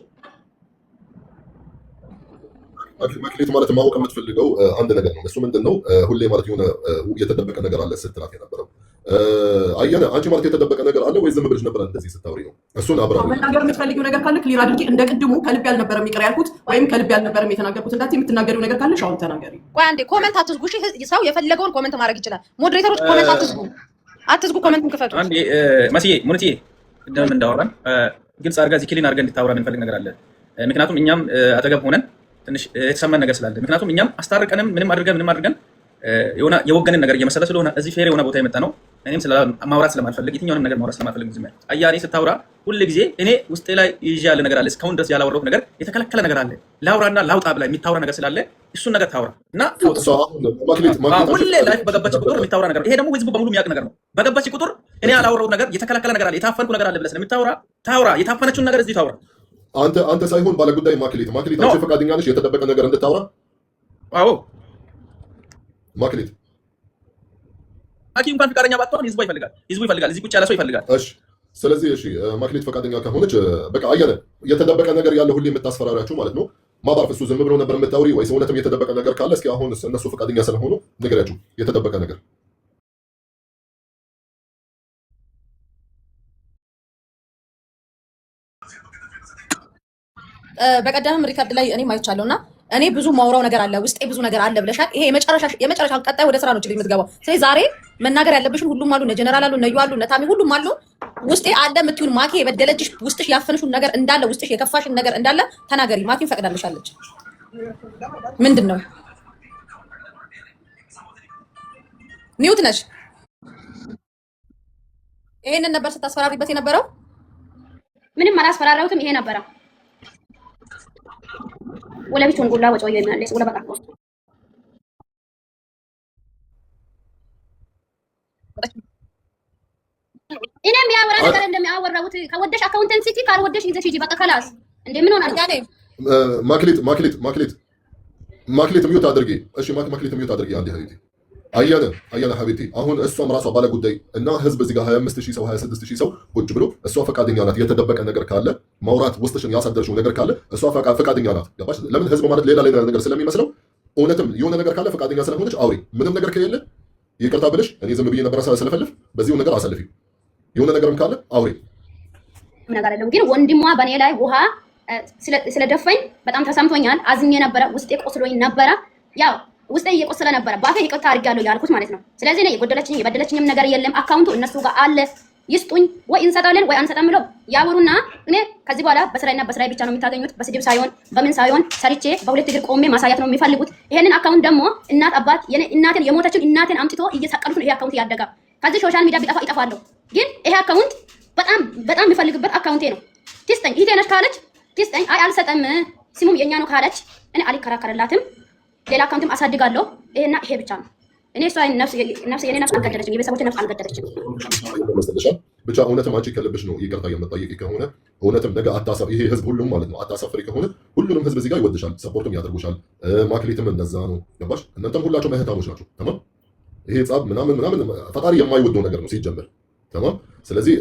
ማክሌት ማለት ማወቅ የምትፈልገው አንድ ነገር ነው። እሱ ምንድን ነው? ሁሌ ማለት የሆነ የተደበቀ ነገር አለ ስትላት የነበረው አየነ። አንቺ ማለት የተደበቀ ነገር አለ ወይ ዝም ብለሽ ነበር እንደዚህ ስታወሪ ነው? እሱን አብራሪ። መናገር የምትፈልጊው ነገር ካለ ክሊር አድርጊ። እንደ ቅድሙ ከልብ ያልነበረም ይቅር ያልኩት ወይም ከልብ ያልነበረም የተናገርኩት እንዳትዪ። የምትናገሪው ነገር ካለሽ አሁን ተናገሪ። ቆይ አንዴ ኮሜንት አትዝጉ። እሺ ሰው የፈለገውን ኮሜንት ማድረግ ይችላል። ሞዴሬተሮች ኮሜንት አትዝጉ፣ ኮሜንቱን ክፈቱ። አንዴ መስዬ ሙኒቲ እንደምን እንዳወራን ግልጽ አድርጋ እዚህ ክሊን አድርገን እንድታወራ የምንፈልግ ነገር አለ። ምክንያቱም እኛም አጠገብ ሆነን ትንሽ የተሰማን ነገር ስላለ፣ ምክንያቱም እኛም አስታርቀንም ምንም አድርገን የሆነ የወገንን ነገር እየመሰለ ስለሆነ እዚህ ፌር የሆነ ቦታ የመጣ ነው። እኔም ማውራት ስለማልፈልግ የትኛውንም ነገር ማውራት ስለማልፈልግ ዝም ያለ አያኔ ስታወራ ሁሉ ጊዜ እኔ ውስጤ ላይ ይዤ ያለ ነገር አለ። እስካሁን ድረስ ያላወራሁት ነገር የተከለከለ ነገር አለ። ላውራና ላውጣ ብላ የሚታወራ ነገር ስላለ እሱን ነገር ታውራ እና ሁሌ ላይ በገባች ቁጥር የሚታወራ ነገር፣ ይሄ ደግሞ ህዝቡ በሙሉ የሚያውቅ ነገር ነው። በገባች ቁጥር እኔ ያላወራሁት ነገር የተከለከለ ነገር አለ፣ የታፈንኩ ነገር አለ ብለህ ስለምታወራ ታውራ። የታፈነችውን ነገር እዚህ ታውራ። አንተ ሳይሆን ባለጉዳይ ማክሌት አንቺ ፈቃደኛ ነሽ የተደበቀ ነገር እንድታወራ? አዎ ማክሌት አኪ እንኳን ፈቃደኛ ባትሆን ህዝቡ ይፈልጋል። እዚህ ቁጭ ያለ ሰው ይፈልጋል። እሺ ስለዚህ እሺ ማክሌት ፈቃደኛ ከሆነች በቃ አየነ። የተደበቀ ነገር ያለ ሁሌ የምታስፈራራችሁ ማለት ነው። ማባርፍ እሱ ዝም ብሎ ነበር የምታወሪ ወይስ እውነትም የተደበቀ ነገር ካለ እስኪ አሁን እነሱ ፈቃደኛ ስለሆኑ ንገሪያችሁ የተደበቀ ነገር። በቀደምም ሪከርድ ላይ እኔ አይቻለሁና እኔ ብዙ ማውራው ነገር አለ፣ ውስጤ ብዙ ነገር አለ ብለሻል። ይሄ የመጨረሻ ቀጣይ ወደ ስራ ነው ችግር የምትገባው። ስለዚህ ዛሬ መናገር ያለብሽን ሁሉም አሉ፣ እነ ጀነራል አሉ፣ እነ ዩ አሉ፣ እነ ታሚ ሁሉም አሉ። ውስጤ አለ የምትይውን ማኪ የበደለችሽ ውስጥሽ ያፈንሽውን ነገር እንዳለ ውስጥሽ የከፋሽን ነገር እንዳለ ተናገሪ። ማኪን ፈቅዳልሻለች። ምንድን ነው ሚውት ነሽ? ይሄንን ነበር ስታስፈራሪበት የነበረው? ምንም አላስፈራራሁትም። ይሄ ነበረ ወላ ቢቹን ጎላ ወጪ ይመለስ ወላ በቃ እኔም ያወራ ነገር እንደሚያወራውት ከወደሽ አካውንተንት ሲቲ ካልወደሽ ይዘሽ ሂጂ በቃ خلاص። እንዴ ምን ሆነ? ማክሌት ሚዩት አድርጊ። እሺ ማክሌት ሚዩት አድርጊ። አንዴ ሀቢብቲ አያነ ሀቢብቲ አሁን እሷም ራሷ ባለ ጉዳይ እና ህዝብ እዚህ ጋር 25000 ሰው 26000 ሰው ቁጭ ብሎ እሷ ፈቃደኛ ናት። የተደበቀ ነገር ካለ ማውራት ውስጥሽን ያሳደርሽው ነገር ካለ እሷ ፈቃደኛ ናት። ገባሽ? ለምን ህዝብ ማለት ሌላ ነገር ስለሚመስለው እውነትም የሆነ ነገር ካለ ፈቃደኛ ስለሆነች አውሪ። ምንም ነገር ከሌለ ይቅርታ ብለሽ እኔ ዝም ብዬ ነበር ስለፈልፍ በዚሁ ነገር አሳልፊ። የሆነ ነገርም ካለ አውሪ። ነገር አይደለም ግን ወንድሟ በኔ ላይ ውሃ ስለደፈኝ በጣም ተሰምቶኛል። አዝኜ ነበረ፣ ውስጤ ቆስሎኝ ነበረ። ያው ውስጤ እየቆሰለ ነበረ። ባፌ ይቅርታ አድርጋለሁ ያልኩት ማለት ነው። ስለዚህ እኔ የበደለችኝም ነገር የለም። አካውንቱ እነሱ ጋር አለ። ይስጡኝ ወይ እንሰጣለን ወይ አንሰጣም ብለው ያወሩና እኔ ከዚህ በኋላ በስራዬ ብቻ ነው የምታገኙት። በስድብ ሳይሆን በምን ሳይሆን ሰርቼ በሁለት እግር ቆሜ ማሳያት ነው የሚፈልጉት። ይሄንን አካውንት ደግሞ እናት አባት እናቴን የሞተችን እናቴን አምጥቶ እየሰቀሉት ነው። ይሄ አካውንት ያደጋ ከዚህ ሶሻል ሚዲያ ቢጠፋ ይጠፋለሁ። ግን ይሄ አካውንት በጣም የሚፈልግበት አካውንቴ ነው። ትስጠኝ ይሄ ነሽ ካለች ትስጠኝ። አይ አልሰጠም ስሙም የኛ ነው ካለች እኔ አልከራከርላትም። ሌላ አካውንትም አሳድጋለሁ። ይሄና ይሄ ብቻ ነው። እኔ እሷ ነፍስ የኔ ነፍስ አልገደለችም፣ የቤተሰቦቼ ነፍስ አልገደለችም። ብቻ እውነትም አንቺ ከልብሽ ነው ይቅርታ የምትጠይቂ ከሆነ እውነትም ነገ አታሳፍ። ይሄ ህዝብ ሁሉም ማለት ነው አታሳፍሪ ከሆነ ሁሉንም ህዝብ እዚህ ጋር ይወድሻል፣ ሰፖርትም ያደርጉሻል። ማክሌትም እንደዛ ነው። ገባሽ? እናንተም ሁላችሁም እህታሞች ናቸው። ተማም። ይሄ ጻብ ምናምን ፈጣሪ የማይወደው ነገር ነው ሲጀምር። ተማም። ስለዚህ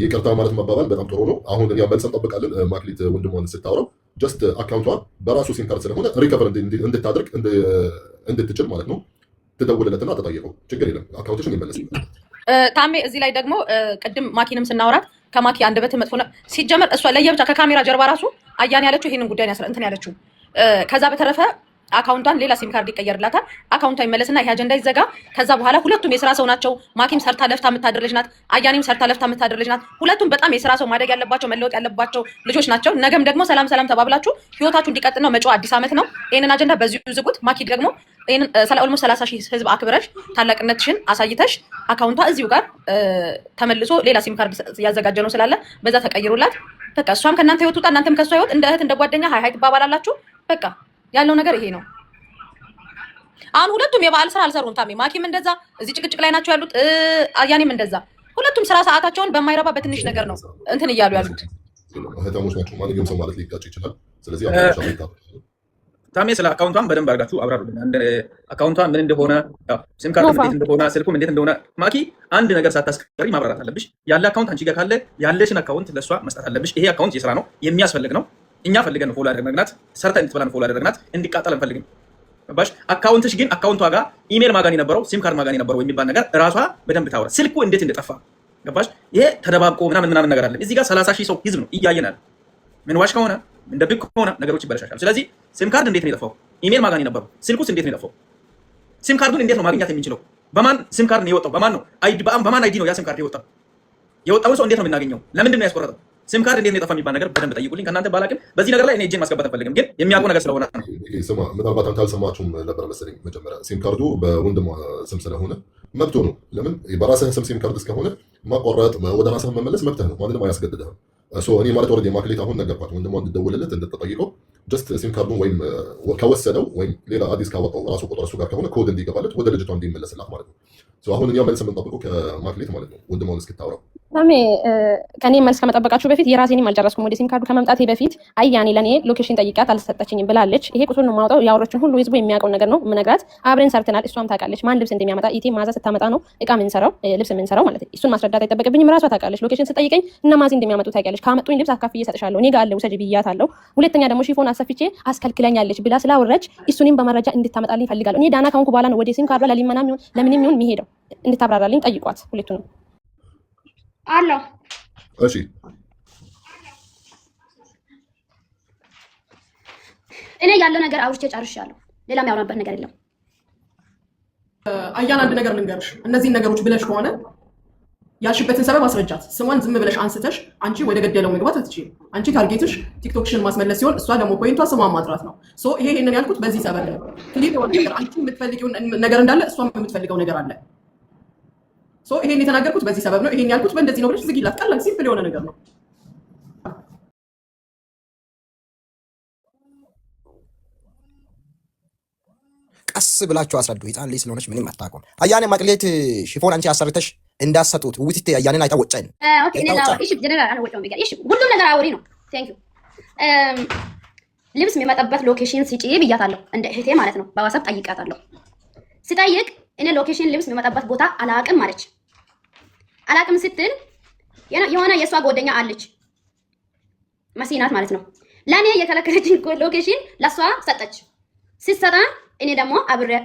ይቅርታ ማለት መባባል በጣም ጥሩ ነው። አሁን እኛ መልስ እንጠብቃለን። ማክሌት ወንድሟን ስታወራው ጀስት አካውንቷ በራሱ ሲም ካርድ ስለሆነ ሪከቨር እንድታደርግ እንድትችል ማለት ነው ትደውልለትና ተጠይቀው ችግር የለም አካውንትሽን ይመለስ። ታሜ እዚህ ላይ ደግሞ ቅድም ማኪንም ስናወራት ከማኪ አንደበት መጥፎ ነው ሲጀመር። እሷ ለየብቻ ከካሜራ ጀርባ ራሱ አያኔ ያለችው ይሄንን ጉዳይ እንትን ያለችው። ከዛ በተረፈ አካውንቷን ሌላ ሲም ካርድ ይቀየርላታል። አካውንቷ ይመለስና ይሄ አጀንዳ ይዘጋ። ከዛ በኋላ ሁለቱም የስራ ሰው ናቸው። ማኪም ሰርታ ለፍታ የምታደር ልጅ ናት። አያኔም ሰርታ ለፍታ የምታደር ልጅ ናት። ሁለቱም በጣም የስራ ሰው ማደግ ያለባቸው መለወጥ ያለባቸው ልጆች ናቸው። ነገም ደግሞ ሰላም ተባብላችሁ ህይወታችሁ እንዲቀጥል ነው። መጪው አዲስ ዓመት ነው። ይሄንን አጀንዳ በዚሁ ዝጉት። ማኪ ደግሞ ይሄንን ኦልሞስት 30,000 ህዝብ አክብረሽ ታላቅነትሽን አሳይተሽ አካውንቷ እዚሁ ጋር ተመልሶ ሌላ ሲም ካርድ ያዘጋጀ ነው ስላለ በዛ ተቀይሩላት። በቃ እሷም ከእናንተ ህይወት ውጣ፣ እናንተም ከእሷ ህይወት እንደ እህት እንደ ጓደኛ ሀይ ትባባላላችሁ። በቃ ያለው ነገር ይሄ ነው። አሁን ሁለቱም የበዓል ስራ አልሰሩም። ታሜ ማኪም እንደዛ እዚህ ጭቅጭቅ ላይ ናቸው ያሉት። አያኔም እንደዛ ሁለቱም ስራ ሰዓታቸውን በማይረባ በትንሽ ነገር ነው እንትን እያሉ ያሉት። እህታሞች ናቸው። ማንኛውም ሰው ማለት ሊጋጭ ይችላል። ስለዚህ ታሜ ስለ አካውንቷን በደንብ አድርጋችሁ አብራሩልኝ። አካውንቷ ምን እንደሆነ ሲም ካርዱ እንዴት እንደሆነ ስልኩም እንዴት እንደሆነ ማኪ አንድ ነገር ሳታስቀሪ ማብራራት አለብሽ። ያለ አካውንት አንቺ ጋር ካለ ያለሽን አካውንት ለእሷ መስጠት አለብሽ። ይሄ አካውንት የስራ ነው የሚያስፈልግ ነው። እኛ ፈልገን ፎሎ ያደረግናት ሰርታ እንድትበላ ፎሎ ያደረግናት እንዲቃጠል አንፈልግም። ገባሽ? አካውንትሽ ግን አካውንቷ ጋር ኢሜል ማጋን የነበረው ሲም ካርድ ማጋን የነበረው የሚባል ነገር ራሷ በደንብ ታወራ። ስልኩ እንዴት እንደጠፋ ገባሽ? ይሄ ተደባብቆ ምናምን ነገር አለ። እዚህ ጋር 30,000 ሰው ህዝብ ነው እያየናል። ምን ዋሽ ከሆነ እንደ ብቅ ከሆነ ነገሮች ይበላሻል። ስለዚህ ሲም ካርድ እንዴት ነው የጠፋው? ኢሜል ማጋን የነበረው ስልኩስ እንዴት ነው የጠፋው? ሲም ካርዱን እንዴት ነው ማግኘት የምንችለው? በማን ሲም ካርድ ነው የወጣው? በማን አይዲ ነው ያ ሲም ካርድ የወጣው? የወጣውን ሰው እንዴት ነው የምናገኘው? ለምንድን ነው ያስቆረጠው? ሲም ካርድ እንዴት ነው የጠፋ የሚባል ነገር በደንብ ጠይቁልኝ። ከእናንተ ባላቅም በዚህ ነገር ላይ እኔ እጄን ማስገባት አልፈልግም፣ ግን የሚያውቁ ነገር ስለሆነ ስማ፣ ምናልባት አንተ አልሰማችሁም ነበር መሰለኝ። መጀመሪያ ሲም ካርዱ በወንድሟ ስም ስለሆነ መብቶ ነው። ለምን በራስህ ስም ሲም ካርድ እስከሆነ ማቋረጥ ወደ ራስህ መመለስ መብትህ ነው። ማንንም አያስገድድህም። እኔ ማለት ወረድ ማክሌት አሁን ነገርኳት፣ ወንድሟ እንድትደውልለት እንድትጠይቀው ጀስት ሲም ካርዱን ወይም ከወሰደው ወይም ሌላ አዲስ ካወጣው ራሱ ቁጥር እሱ ጋር ከሆነ ኮድ እንዲገባለት ወደ ልጅቷ እንዲመለስላት ማለት ነው። አሁን እኛ መልስ የምንጠብቀው ከማክሌት ማለት ነው ወንድሟን እስክታወራው። ታሜ ከኔ መልስ ከመጠበቃችሁ በፊት የራሴንም አልጨረስኩም። ወደ ሲም ካርዱ ከመምጣቴ በፊት አያኔ ለኔ ሎኬሽን ጠይቃት አልሰጠችኝም ብላለች። ይሄ ቁጥር ነው የማውጣው። ያወረችን ሁሉ ህዝቡ የሚያውቀው ነገር ነው የምነግራት። አብረን ሰርተናል። እሷም ታውቃለች ማን ልብስ እንደሚያመጣ። ኢቴ ማዛ ስታመጣ ነው እቃ የምንሰራው ልብስ የምንሰራው ማለት ነው። እሱን ማስረዳት አይጠበቅብኝም። ራሷ ታውቃለች። ሎኬሽን ስጠይቀኝ እና ማዚ እንደሚያመጡ ታውቃለች። ካመጡኝ ልብስ አካፍዬ እሰጥሻለሁ እኔ ጋር አለ ውሰጂ ብያታለሁ። ሁለተኛ ደግሞ ሺፎን አሰፍቼ አስከልክለኛለች ብላ ስላወረች እሱንም በመረጃ እንድታመጣልኝ ፈልጋለሁ። እኔ ዳና ካሁን በኋላ ነው ወደ ሲም ካርዷ ለሊመናም ይሁን ለምንም ይሁን የሚሄደው። እንድታብራራልኝ ጠይቋት ሁለቱንም አሎ። እሺ እኔ ያለው ነገር አውርቼ ጨርሻለሁ። ሌላ የሚያወራበት ነገር የለም። አያን አንድ ነገር ልንገርሽ። እነዚህን ነገሮች ብለሽ ከሆነ ያልሽበትን ሰበብ አስረጃት። ስሟን ዝም ብለሽ አንስተሽ አንቺ ወደ ገደለው መግባት አትችይም። አንቺ ታርጌትሽ ቲክቶክሽን ማስመለስ ሲሆን እሷ ደግሞ ፖይንቷ ስሟን ማጥራት ነው። ይሄንን ያልኩት በዚህ ሰበብ ነው። ክሊር የሆነ ነገር አንቺ የምትፈልጊው ነገር እንዳለ እሷም የምትፈልገው ነገር አለ። ይሄን የተናገርኩት በዚህ ሰበብ ነው። ይሄን ያልኩት በእንደዚህ ነው ብለሽ ዝጊላት። ቀላል ሲምፕል የሆነ ነገር ነው። ቀስ ብላችሁ አስረዱ። ህፃን ልጅ ስለሆነች ምንም አታውቅም። አያኔ ማቅሌት ሽፎን አንቺ አሰርተሽ እንዳሰጡት ውትቴ አያኔን አይታ ወጫኝ። ኦኬ እኔ እሺ ጀነራል አልወጣም ቢጋ እሺ ሁሉም ነገር አውሪ ነው። ቴንክ ዩ ልብስ የሚመጣበት ሎኬሽን ስጪ ብያታለሁ። እንደ እህቴ ማለት ነው። በዋትስአፕ ጠይቃታለሁ። ስጠይቅ እኔ ሎኬሽን ልብስ የሚመጣበት ቦታ አላቅም አለች። አላቅም ስትል የሆነ የእሷ ጓደኛ አለች መሲናት ማለት ነው። ለእኔ የከለከለችኝ ሎኬሽን ለእሷ ሰጠች። ስትሰጣ እኔ ደግሞ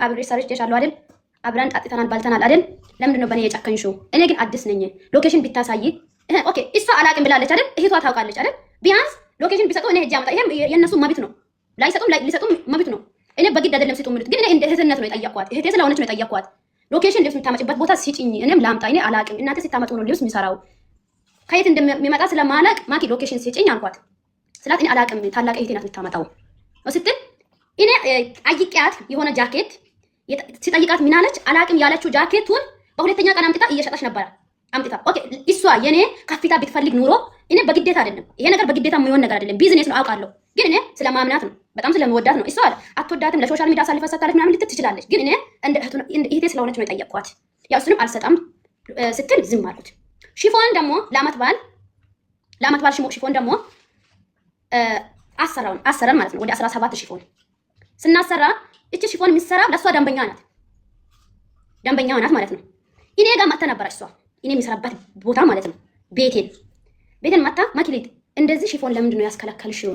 አብሬ ሰርቼሻለሁ አይደል? አብረን ጣጥተናል ባልተናል አይደል? ለምንድን ነው በእኔ የጨከንሽው? እኔ ግን አዲስ ነኝ። ሎኬሽን ቢታሳይ ኦኬ። እሷ አላቅም ብላለች አይደል? እህቷ ታውቃለች አይደል? ቢያንስ ሎኬሽን ቢሰጡ እኔ ሄጄ አመጣ። ይሄም የነሱ መብት ነው። ሊሰጡም መብት ነው። እኔ በግድ አይደለም ስጡ የሚሉት፣ ግን እኔ እንደ እህትነት ነው የጠየኳት። እህቴ ስለሆነች ነው የጠየኳት። ሎኬሽን ልብስ የምታመጭበት ቦታ ስጪኝ፣ እኔም ላምጣ። እኔ አላቅም፣ እናንተ ስታመጡ ነው ልብስ የሚሰራው። ከየት እንደሚመጣ ስለማላቅ ማኪ ሎኬሽን ስጪኝ አልኳት። ስላት እኔ አላቅም፣ ታላቅ እህቴ ናት የምታመጣው ስትል እኔ ጠይቂያት የሆነ ጃኬት ሲጠይቃት ምን አለች? አላቅም ያለችው ጃኬቱን በሁለተኛ ቀን አምጥታ እየሸጠች ነበር። አምጥታ ኦኬ። እሷ የኔ ከፊታ ብትፈልግ ኑሮ እኔ በግዴታ አይደለም፣ ይሄ ነገር በግዴታ የሚሆን ነገር አይደለም፣ ቢዝነስ ነው አውቃለሁ። ግን እኔ ስለማምናት ነው፣ በጣም ስለምወዳት ነው። እሷ አትወዳትም፣ ለሶሻል ሚዲያ አሳልፋ ሰጣለች ምናምን ልትል ትችላለች። ግን እኔ እንደ እህቴ ስለሆነች ነው የጠየቅኳት። ያው እሱንም አልሰጣም ስትል ዝም አልኩት። ሽፎን ደግሞ ለአመት በዓል ሽፎን ደግሞ አሰራን ማለት ነው። ወደ 17 ሽፎን ስናሰራ እቺ ሽፎን የሚሰራ ለሷ ደንበኛ ናት ማለት ነው። እኔ ጋር መጣ ነበር እሷ እኔ የሚሰራበት ቦታ ማለት ነው። ቤቴን መጣ ማኪሌት እንደዚህ ሽፎን ለምንድን ነው ያስከለከልሽው?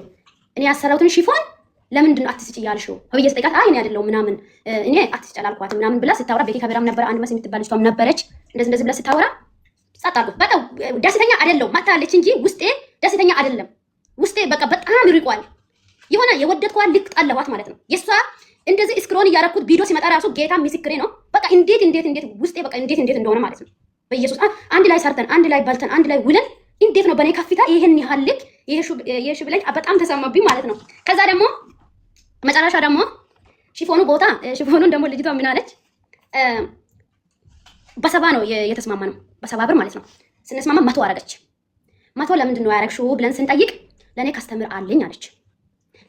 እኔ ያሰራሁትን ሽፎን ለምንድን ነው አትስጪ ያልሽው? ሆየ ስጠይቃት አይ እኔ አይደለሁም ምናምን እኔ አትስጪ አላልኳት ምናምን ብላ ስታወራ ቤቴ ከበራም ነበር አንድ መስ የምትባል ልጅቷም ነበረች። እንደዚህ ብላ ስታወራ ጸጥ አልኩት። በቃ ደስተኛ አይደለሁም መታለች እንጂ ውስጤ ደስተኛ አይደለም። ውስጤ በቃ በጣም ይርቋል። የሆነ የወደድኳት ልክ ጣለዋት ማለት ነው። የሷ እንደዚህ ስክሮል እያደረኩት ቪዲዮ ሲመጣ ራሱ ጌታ ምስክሬ ነው። በቃ እንዴት ውስጤ በቃ እንዴት እንደሆነ ማለት ነው። በኢየሱስ አንድ ላይ ሰርተን አንድ ላይ በልተን አንድ ላይ ውለን እንዴት ነው በእኔ ከፍታ ይሄን ያህል ልክ ይሄ ብለኝ በጣም ተሰማብኝ ማለት ነው። ከዛ ደግሞ መጨረሻ ደግሞ ሽፎኑን ደግሞ ልጅቷ ምን አለች? በሰባ ነው የተስማማ ነው፣ በሰባ ብር ማለት ነው። ስንስማማ 100 አረገች። 100 ለምንድን ነው ያረግሽው ብለን ስንጠይቅ ለእኔ ከስተምር አለኝ አለች።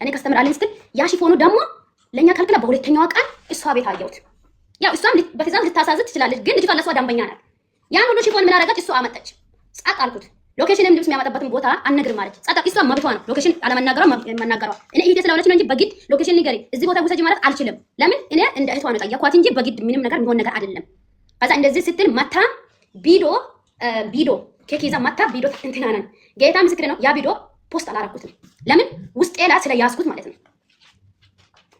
ለእኔ ከስተምር አለኝ ስትል ያ ሽፎኑ ደግሞ ለእኛ ከልክላ በሁለተኛዋ ቀን እሷ ቤት አየሁት። ያው እሷም በትእዛዝ ልታሳዝዝ ትችላለች፣ ግን ልጅቷ ለእሷ ደንበኛ ናት። ያን ሁሉ ሽፎን ምን አረገች? እሷ አመጣች። ጸጥ አልኩት። ሎኬሽንም ልብስ የሚያመጣበትን ቦታ አልነግርም ማለት ጸጥ። እሷ መብቷ ነው ሎኬሽን አለመናገሯ መናገሯ። እኔ እህቴ ስለሆነች ነው እንጂ በግድ ሎኬሽን ንገሪ እዚህ ቦታ ውሰጂ ማለት አልችልም። ለምን እኔ እንደ እህቷ ነው ጠየኳት እንጂ በግድ ምንም ነገር የሚሆን ነገር አይደለም። ከዛ እንደዚህ ስትል መታ ቢዶ ኬክ ይዛ መታ ቢዶ እንትና ነን ጌታ ምስክሬ ነው። ያ ቢዶ ፖስት አላረኩትም። ለምን ውስጤ ላይ ስለያዝኩት ማለት ነው።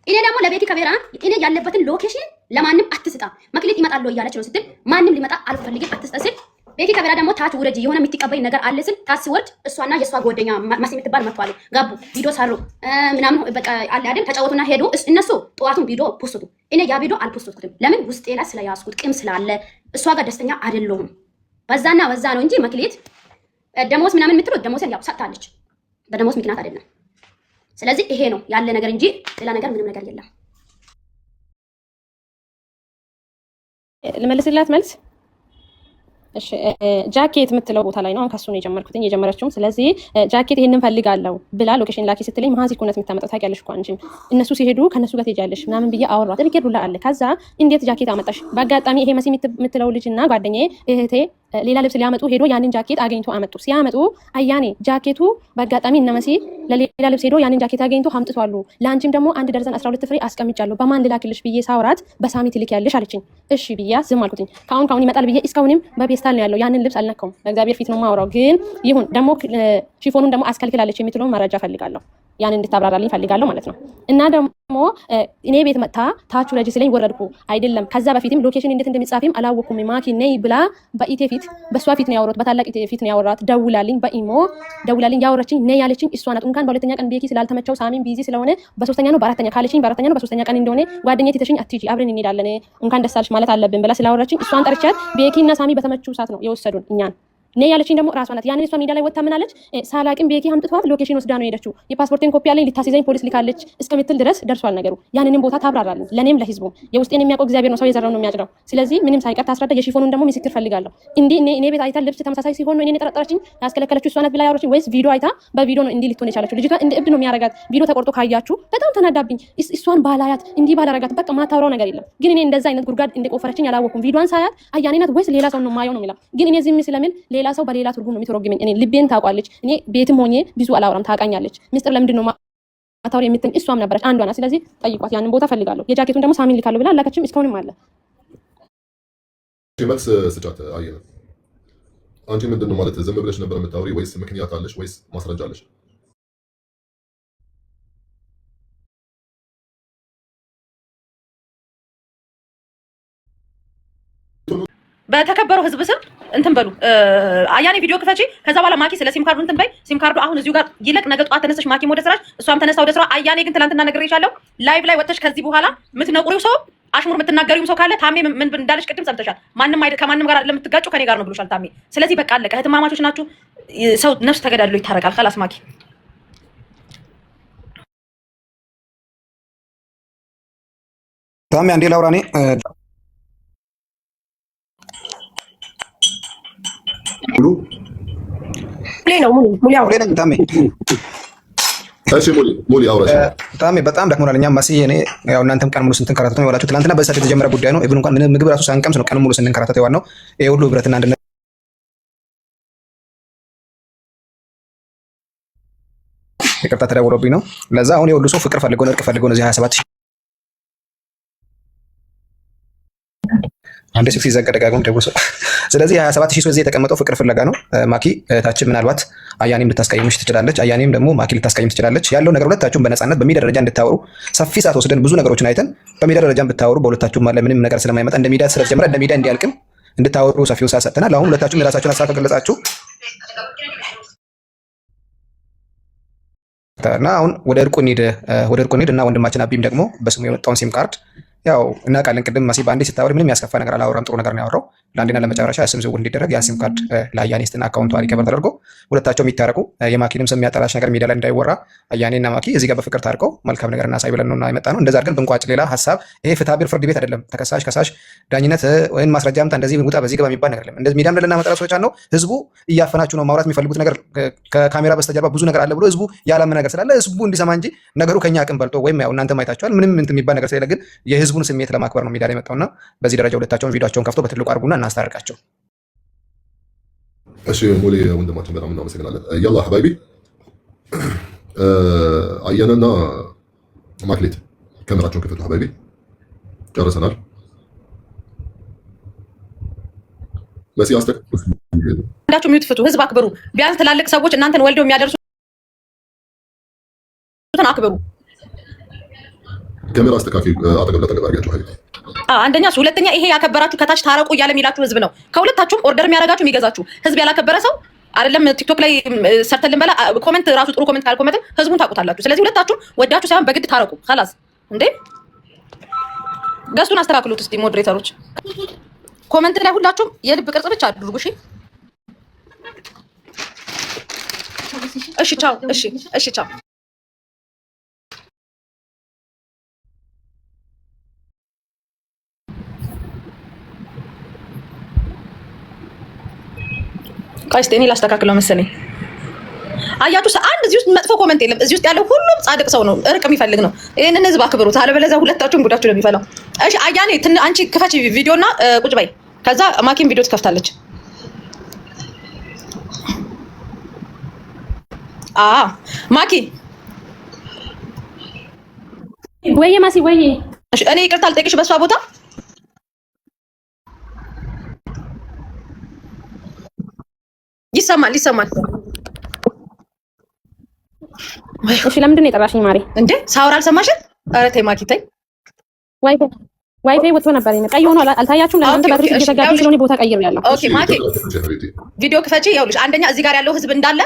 እኔ ደግሞ ለቤቲ ከቤራ እኔ ያለበትን ሎኬሽን ለማንም አትስጣ መክሊት ይመጣል እያለች ነው ስትል ማንም ሊመጣ አልፈልግም አትስጣ ስል ቤቲ ከቤራ ደግሞ ታች ውረጅ የሆነ የምትቀበይ ነገር አለ ስል ታች ሲወርድ እሷና የእሷ ጓደኛ ማሲ የምትባል መጥቷል። ጋቡ ቪዲዮ ሰሩ ምናምን በቃ አለ አይደል ተጫወቱና ሄዱ። እነሱ ጠዋቱን ቪዲዮ ፖስቱ። እኔ ያ ቪዲዮ አልፖስቱትም። ለምን ውስጤ ላይ ስለያዝኩት ቂም ስላለ እሷ ጋር ደስተኛ አይደለሁም። በዛ ነው እንጂ መክሊት ደሞዝ ምናምን የምትሉት ደሞዝን ያው ሰጥታለች። በደሞዝ ምክንያት አይደለም። ስለዚህ ይሄ ነው ያለ ነገር እንጂ ሌላ ነገር ምንም ነገር የለም። ልመልስላት መልስ። እሺ ጃኬት የምትለው ቦታ ላይ ነው አሁን ከሱ ነው የጀመረችው። ስለዚህ ጃኬት ይሄንን ፈልጋለሁ ብላ ሎኬሽን ላኪ ስትለኝ ማዚ ኮነት የምታመጣው ታውቂያለሽ እኮ አንቺ እነሱ ሲሄዱ ከነሱ ጋር ትሄጃለሽ ምናምን ብዬ አወራኋት። ሪኬርዱላ አለ። ከዛ እንዴት ጃኬት አመጣሽ? በአጋጣሚ ይሄ መሲ የምትለው ልጅና ጓደኛዬ እህቴ ሌላ ልብስ ሊያመጡ ሄዶ ያንን ጃኬት አገኝቶ አመጡ። ሲያመጡ አያኔ ጃኬቱ በአጋጣሚ እነ መሲ ለሌላ ልብስ ሄዶ ያንን ጃኬት አገኝቶ አምጥቷሉ። ለአንቺም ደግሞ 1 ደርዘን 12 ፍሬ አስቀምጫለሁ። በማን ልላክልሽ ብዬ ሳውራት በሳሚ ትልኪያለሽ አለችኝ። እሺ ብያ ዝም አልኩትኝ። ካሁን ይመጣል ብዬ እስካሁንም በፔስታል ነው ያለው። ያንን ልብስ አልነካውም። በእግዚአብሔር ፊት ነው የማወራው። ግን ይሁን ደግሞ ሽፎኑን ደግሞ አስከልክላለች የምትለውን መረጃ ፈልጋለሁ። ያንን እንድታብራራልኝ ፈልጋለሁ ማለት ነው። እና ደግሞ እኔ ቤት መጣ ታቹ ረጅ ስለኝ ወረድኩ አይደለም። ከዛ በፊትም ሎኬሽን እንዴት እንደሚጻፍም አላወኩም። ማኪ ነይ ብላ በኢቴ ፊት በሷ ፊት ነው ያወራሁት። በታላቅ ኢቴ ፊት ነው ያወራሁት። ደውላልኝ በኢሞ ደውላልኝ ያወራችኝ ነይ ያለችኝ እሷ ናት። እንኳን በሁለተኛ ቀን ቤኪ ስላልተመቸው ሳሚን ቢዚ ስለሆነ በሶስተኛ ነው በአራተኛ ካለችኝ በአራተኛ ነው በሶስተኛ ቀን እንደሆነ ጓደኛዬ ትተሽኝ አትሂጂ አብረን እንሄዳለን እንኳን ደስ አለሽ ማለት አለብን ብላ ስላወራችኝ እሷን ጠርቻት ቤኪ እና ሳሚ በተመቹ ሰዓት ነው የወሰዱን እኛን። ነይ ያለችኝ ደግሞ ራሷ ናት። ያንን እሷ ሜዳ ላይ ወጣ ምን አለች? ሳላቅም ቤኪ አምጥቷት ሎኬሽን ወስዳ ነው የሄደችው። የፓስፖርቴን ኮፒ አለኝ ልታስይዘኝ ፖሊስ ልካለች እስከምትል ድረስ ደርሷል ነገሩ። ያንንም ቦታ ታብራራለኝ ለኔም ለህዝቡም። የውስጤን የሚያውቀው እግዚአብሔር ነው፣ ሰው የዘራው ነው የሚያጭደው። ስለዚህ ምንም ሳይቀር ታስረዳ። የሽፎኑን ደግሞ ምስክር ፈልጋለሁ። እንዴ እኔ ቤት አይታ ልብስ ተመሳሳይ ሲሆን ነው እኔን የጠረጠረችኝ ያስከለከለችው እሷ ናት ብላ ያወራችኝ ወይስ ቪዲዮ አይታ በቪዲዮ ነው እንዲህ ልትሆን የቻለችው? ልጅቷ እንደ እብድ ነው የሚያረጋት። ቪዲዮ ተቆርጦ ካያችሁ በጣም ተናዳብኝ። እሷን ባላያት እንዲህ ባላረጋት በቃ ማታወራው ነገር የለም። ግን እኔ እንደዛ አይነት ጉርጋድ እንደቆፈረችኝ አላወኩም። ቪዲዮን ሳያት አያኔ ናት ወይስ ሌላ ሰው ነው ማየው ነው የሚለው። ግን እኔ ዝም ስለምን ሌላ ሰው በሌላ ትርጉም ነው የሚተረጉመኝ። እኔ ልቤን ታውቃለች። እኔ ቤትም ሆኜ ብዙ አላወራም ታውቃኛለች። ሚስጥር ለምንድን ነው አታውሪ የምትኝ እሷም ነበረች አንዷ ናት። ስለዚህ ጠይቋት፣ ያንን ቦታ ፈልጋለሁ። የጃኬቱን ደግሞ ሳሚን ልካለሁ ብላ አላከችም። እስካሁንም አለ። መልስ ስጫት አየነ። አንቺ ምንድን ነው ማለት ዝም ብለሽ ነበር የምታወሪ ወይስ ምክንያት አለሽ ወይስ ማስረጃ አለሽ? በተከበረው ህዝብ ስም እንትን በሉ አያኔ ቪዲዮ ክፈቺ። ከዛ በኋላ ማኪ ስለ ሲም ካርዱ እንትን በይ። ሲም ካርዱ አሁን እዚሁ ጋር ይለቅ። ነገ ጠዋት ተነስተሽ ማኪም ወደ ስራሽ፣ እሷም ተነስታ ወደ ስራ። አያኔ ግን ትናንትና ነግሬሻለሁ፣ ላይቭ ላይ ወጥተሽ ከዚህ በኋላ የምትነቁሪው ሰው አሽሙር የምትናገሪውም ሰው ካለ ታሜ ምን እንዳለሽ ቅድም ሰምተሻል። ከማንም ጋር ለምትጋጩ ከኔ ጋር ነው ብሎሻል ታሜ። ስለዚህ በቃ አለቀ። እህትማማቾች ናችሁ። ሰው ነፍስ ተገዳድሎ ይታረቃል። خلاص ማኪ ታሜ አንዴ ላውራ እኔ ታሜ በጣም ደክሞናል። እኛም ማስዬ እኔ ያው እናንተም ቀን ሙሉ ስንከራተቱ ነው የዋላችሁ። ትናንትና በሰዓት የተጀመረ ጉዳይ ነው። ኢቭን እንኳን ምንም ምግብ ራሱ ሳንቀምስ ነው ቀን ሙሉ ስንከራተት የዋልነው። ይሄ ሁሉ ህብረትና አንድነት ይቅርታ ተደውሎብኝ ነው። ለዛ አሁን የሁሉ ሰው ፍቅር ፈልገው ነው፣ እርቅ ፈልገው ነው እዚህ 27 አንድ ሲክስ ይዘጋ ደጋግሞ ደውሎ ሰው። ስለዚህ 27000 ሰው እዚህ የተቀመጠው ፍቅር ፍለጋ ነው። ማኪ እህታችን ምናልባት አያኔም ልታስቀይምሽ ትችላለች፣ አያኔም ደግሞ ማኪ ልታስቀይም ትችላለች። ያለው ነገር ሁለታችሁም በነፃነት በሚዲያ ደረጃ እንድታወሩ ሰፊ ሰዓት ወስደን ብዙ ነገሮችን አይተን በሚዲያ ደረጃ ብታወሩ በሁለታችሁም ማለት ምንም ነገር ስለማይመጣ እንደ ሚዲያ ስለተጀመረ እንደ ሚዲያ እንዲያልቅም እንድታወሩ ሰፊውን ሰዓት ሰጥተናል። አሁን ሁለታችሁም የራሳችሁን ሀሳብ ከገለጻችሁ እና አሁን ወደ እርቁ እንሂድ እና ወንድማችን አቢም ደግሞ በስሙ የመጣውን ሲም ካርድ ያው እናውቃለን። ቅድም ማሲ በአንዴ ስታወሪ ምንም ያስከፋ ነገር አላወራም፣ ጥሩ ነገር ነው ያወራው። ለአንዴና ለመጨረሻ ስም ዝውውር እንዲደረግ ያን ሲም ካርድ ለአያኔስትና አካውንቷ ሪከቨር ተደርጎ ሁለታቸው የሚታረቁ የማኪንም ስም የሚያጠላሽ ነገር ሚዲያ ላይ እንዳይወራ አያኔና ማኪ እዚህ ጋር በፍቅር ታርቀው መልካም ነገር እናሳይ ብለን ነው የመጣ ነው። እንደዛ አድርገን ብንቋጭ ሌላ ሀሳብ ይሄ ፍትሐብሔር ፍርድ ቤት አይደለም። ተከሳሽ ከሳሽ ዳኝነት ወይም ማስረጃ አምጣ እንደዚህ ውጣ በዚህ ገባ የሚባል ነገር አይደለም። እንደዚህ ሚዲያም ልናመጣ ሰዎች ነው። ህዝቡ እያፈናችሁ ነው ማውራት የሚፈልጉት ነገር ከካሜራ በስተጀርባ ብዙ ነገር አለ ብሎ ህዝቡ ያላመ ነገር ስላለ ህዝቡ እንዲሰማ እንጂ ነገሩ ከኛ አቅም በልጦ ወይም ያው እናንተም አይታችኋል ምንም እንትን የሚባል ነገር ስለሌለ ግን የህዝቡን ስሜት ለማክበር ነው ሚዲያ ላይ መጣውና በዚህ ደረጃ ሁለታቸውን ቪዲዮአቸውን ከፍቶ በትልቁ አድርጉና እናስታርቃቸው። እሺ ሙሌ ወንድማችን በጣም እናመሰግናለን። ያላ ሀባይቢ አያነና ማክሌት ካሜራቸውን ክፈቱ ሀባይቢ። ጨርሰናል። መሲ አስተክ አንዳችሁ ሚውት ፍቱ። ህዝብ አክብሩ። ቢያንስ ትላልቅ ሰዎች እናንተን ወልደው የሚያደርሱትን አክብሩ። ካሜራ አስተካፊ አጠገብ ለጠገብ አድርጋችሁ ሀይል አንደኛ እሱ፣ ሁለተኛ ይሄ ያከበራችሁ ከታች ታረቁ እያለ የሚላችሁ ህዝብ ነው። ከሁለታችሁም ኦርደር የሚያደርጋችሁ የሚገዛችሁ ህዝብ ያላከበረ ሰው አይደለም። ቲክቶክ ላይ ሰርተን ልንበላ ኮሜንት ራሱ ጥሩ ኮሜንት ካልኮሜንት ህዝቡን ታውቁታላችሁ። ስለዚህ ሁለታችሁም ወዳችሁ ሳይሆን በግድ ታረቁ። خلاص እንዴ ገዝቱን አስተካክሉት እስቲ ሞዴሬተሮች። ኮሜንት ላይ ሁላችሁም የልብ ቅርጽ ብቻ አድርጉ። እሺ ቻው። እሺ ቻው። ቀስቴ እኔ ላስተካክለው መሰለኝ። አያችሁ አንድ እዚህ ውስጥ መጥፎ ኮሜንት የለም። እዚህ ውስጥ ያለው ሁሉም ጻድቅ ሰው ነው፣ እርቅ የሚፈልግ ነው። ይሄንን ህዝብ አክብሩት፣ አለበለዚያ ሁለታችሁም ጉዳችሁ ነው የሚፈላው። እሺ አያኔ አንቺ ክፈቺ ቪዲዮና ቁጭ በይ። ከዛ ማኪም ቪዲዮ ትከፍታለች። ማኪ ወይዬ ማሲ ወይዬ፣ እሺ እኔ ይቅርታ ልጠይቅሽ በሷ ቦታ ይሰማል። እሺ ለምንድን ነው የጠራሽኝ ማሬ? እንዴ ሳውራ አልሰማሽም? ኧረ ተይ ማኪ ተይ። ዋይፋይ ወጥቶ ነበር ቀይ ሆኖ አልታያችሁም? ለምን ባትሪ እየተጋጨ ስለሆነ ቦታ ቀይሬያለሁ። ኦኬ ማኪ ቪዲዮ ክፈቺ። ይኸውልሽ አንደኛ እዚህ ጋር ያለው ህዝብ እንዳለ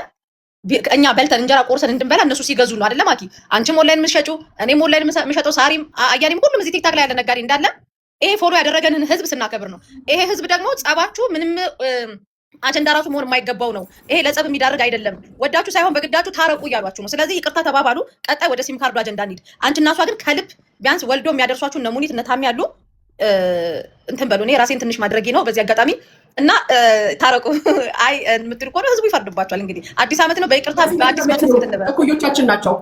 እኛ በልተን እንጀራ ቆርሰን እንድንበላ እነሱ ሲገዙ ነው አይደለ ማኪ? አንቺም ኦንላይን የምትሸጪው እኔም ኦንላይን የምሸጠው ሳሪም አያኔም ሁሉም እዚህ ቲክታክ ላይ ያለ ነጋዴ እንዳለ ይሄ ፎሎ ያደረገንን ህዝብ ስናከብር ነው። ይሄ ህዝብ ደግሞ ጸባችሁ ምንም አጀንዳ ራሱ መሆን የማይገባው ነው። ይሄ ለጸብ የሚዳርግ አይደለም። ወዳችሁ ሳይሆን በግዳችሁ ታረቁ እያሏችሁ ነው። ስለዚህ ይቅርታ ተባባሉ። ቀጣይ ወደ ሲም ካርዱ አጀንዳ እንሂድ። አንቺና እሷ ግን ከልብ ቢያንስ ወልዶ የሚያደርሷችሁ እነ ሙኒት እነ ታሚ ያሉ እንትን በሉ። እኔ ራሴን ትንሽ ማድረጌ ነው በዚህ አጋጣሚ እና ታረቁ። አይ የምትሉ ከሆነ ህዝቡ ይፈርድባቸዋል። እንግዲህ አዲስ ዓመት ነው። በይቅርታ በአዲስ መንፈስ እንበል። እኩዮቻችን ናቸው።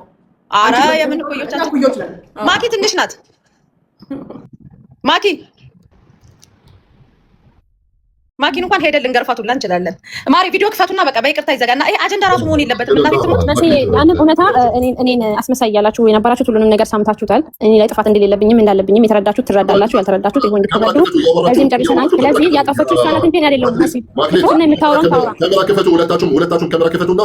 ኧረ የምን እኩዮቻችን? ማኪ ትንሽ ናት። ማኪ ማኪን እንኳን ሄደን ልንገርፋቱ ላ እንችላለን። ማሪ ቪዲዮ ክፈቱና በቃ በይቅርታ ይዘጋና ይሄ አጀንዳ ራሱ መሆን የለበትም። ያንን እውነታ እኔን አስመሳይ እያላችሁ የነበራችሁት ሁሉንም ነገር ሰምታችሁታል። እኔ ላይ ጥፋት እንደሌለብኝም እንዳለብኝም የተረዳችሁት ትረዳላችሁ፣ ያልተረዳችሁት ይሁን እንድትረዱ። በዚህም ጨርሰናል። ስለዚህ ያጠፈችው እሷ ናት እንጂ እኔ አይደለሁም። መሲ እና የምታወራውን ታውራ። ካሜራ ክፈቱ፣ ሁለታችሁም ካሜራ ክፈቱና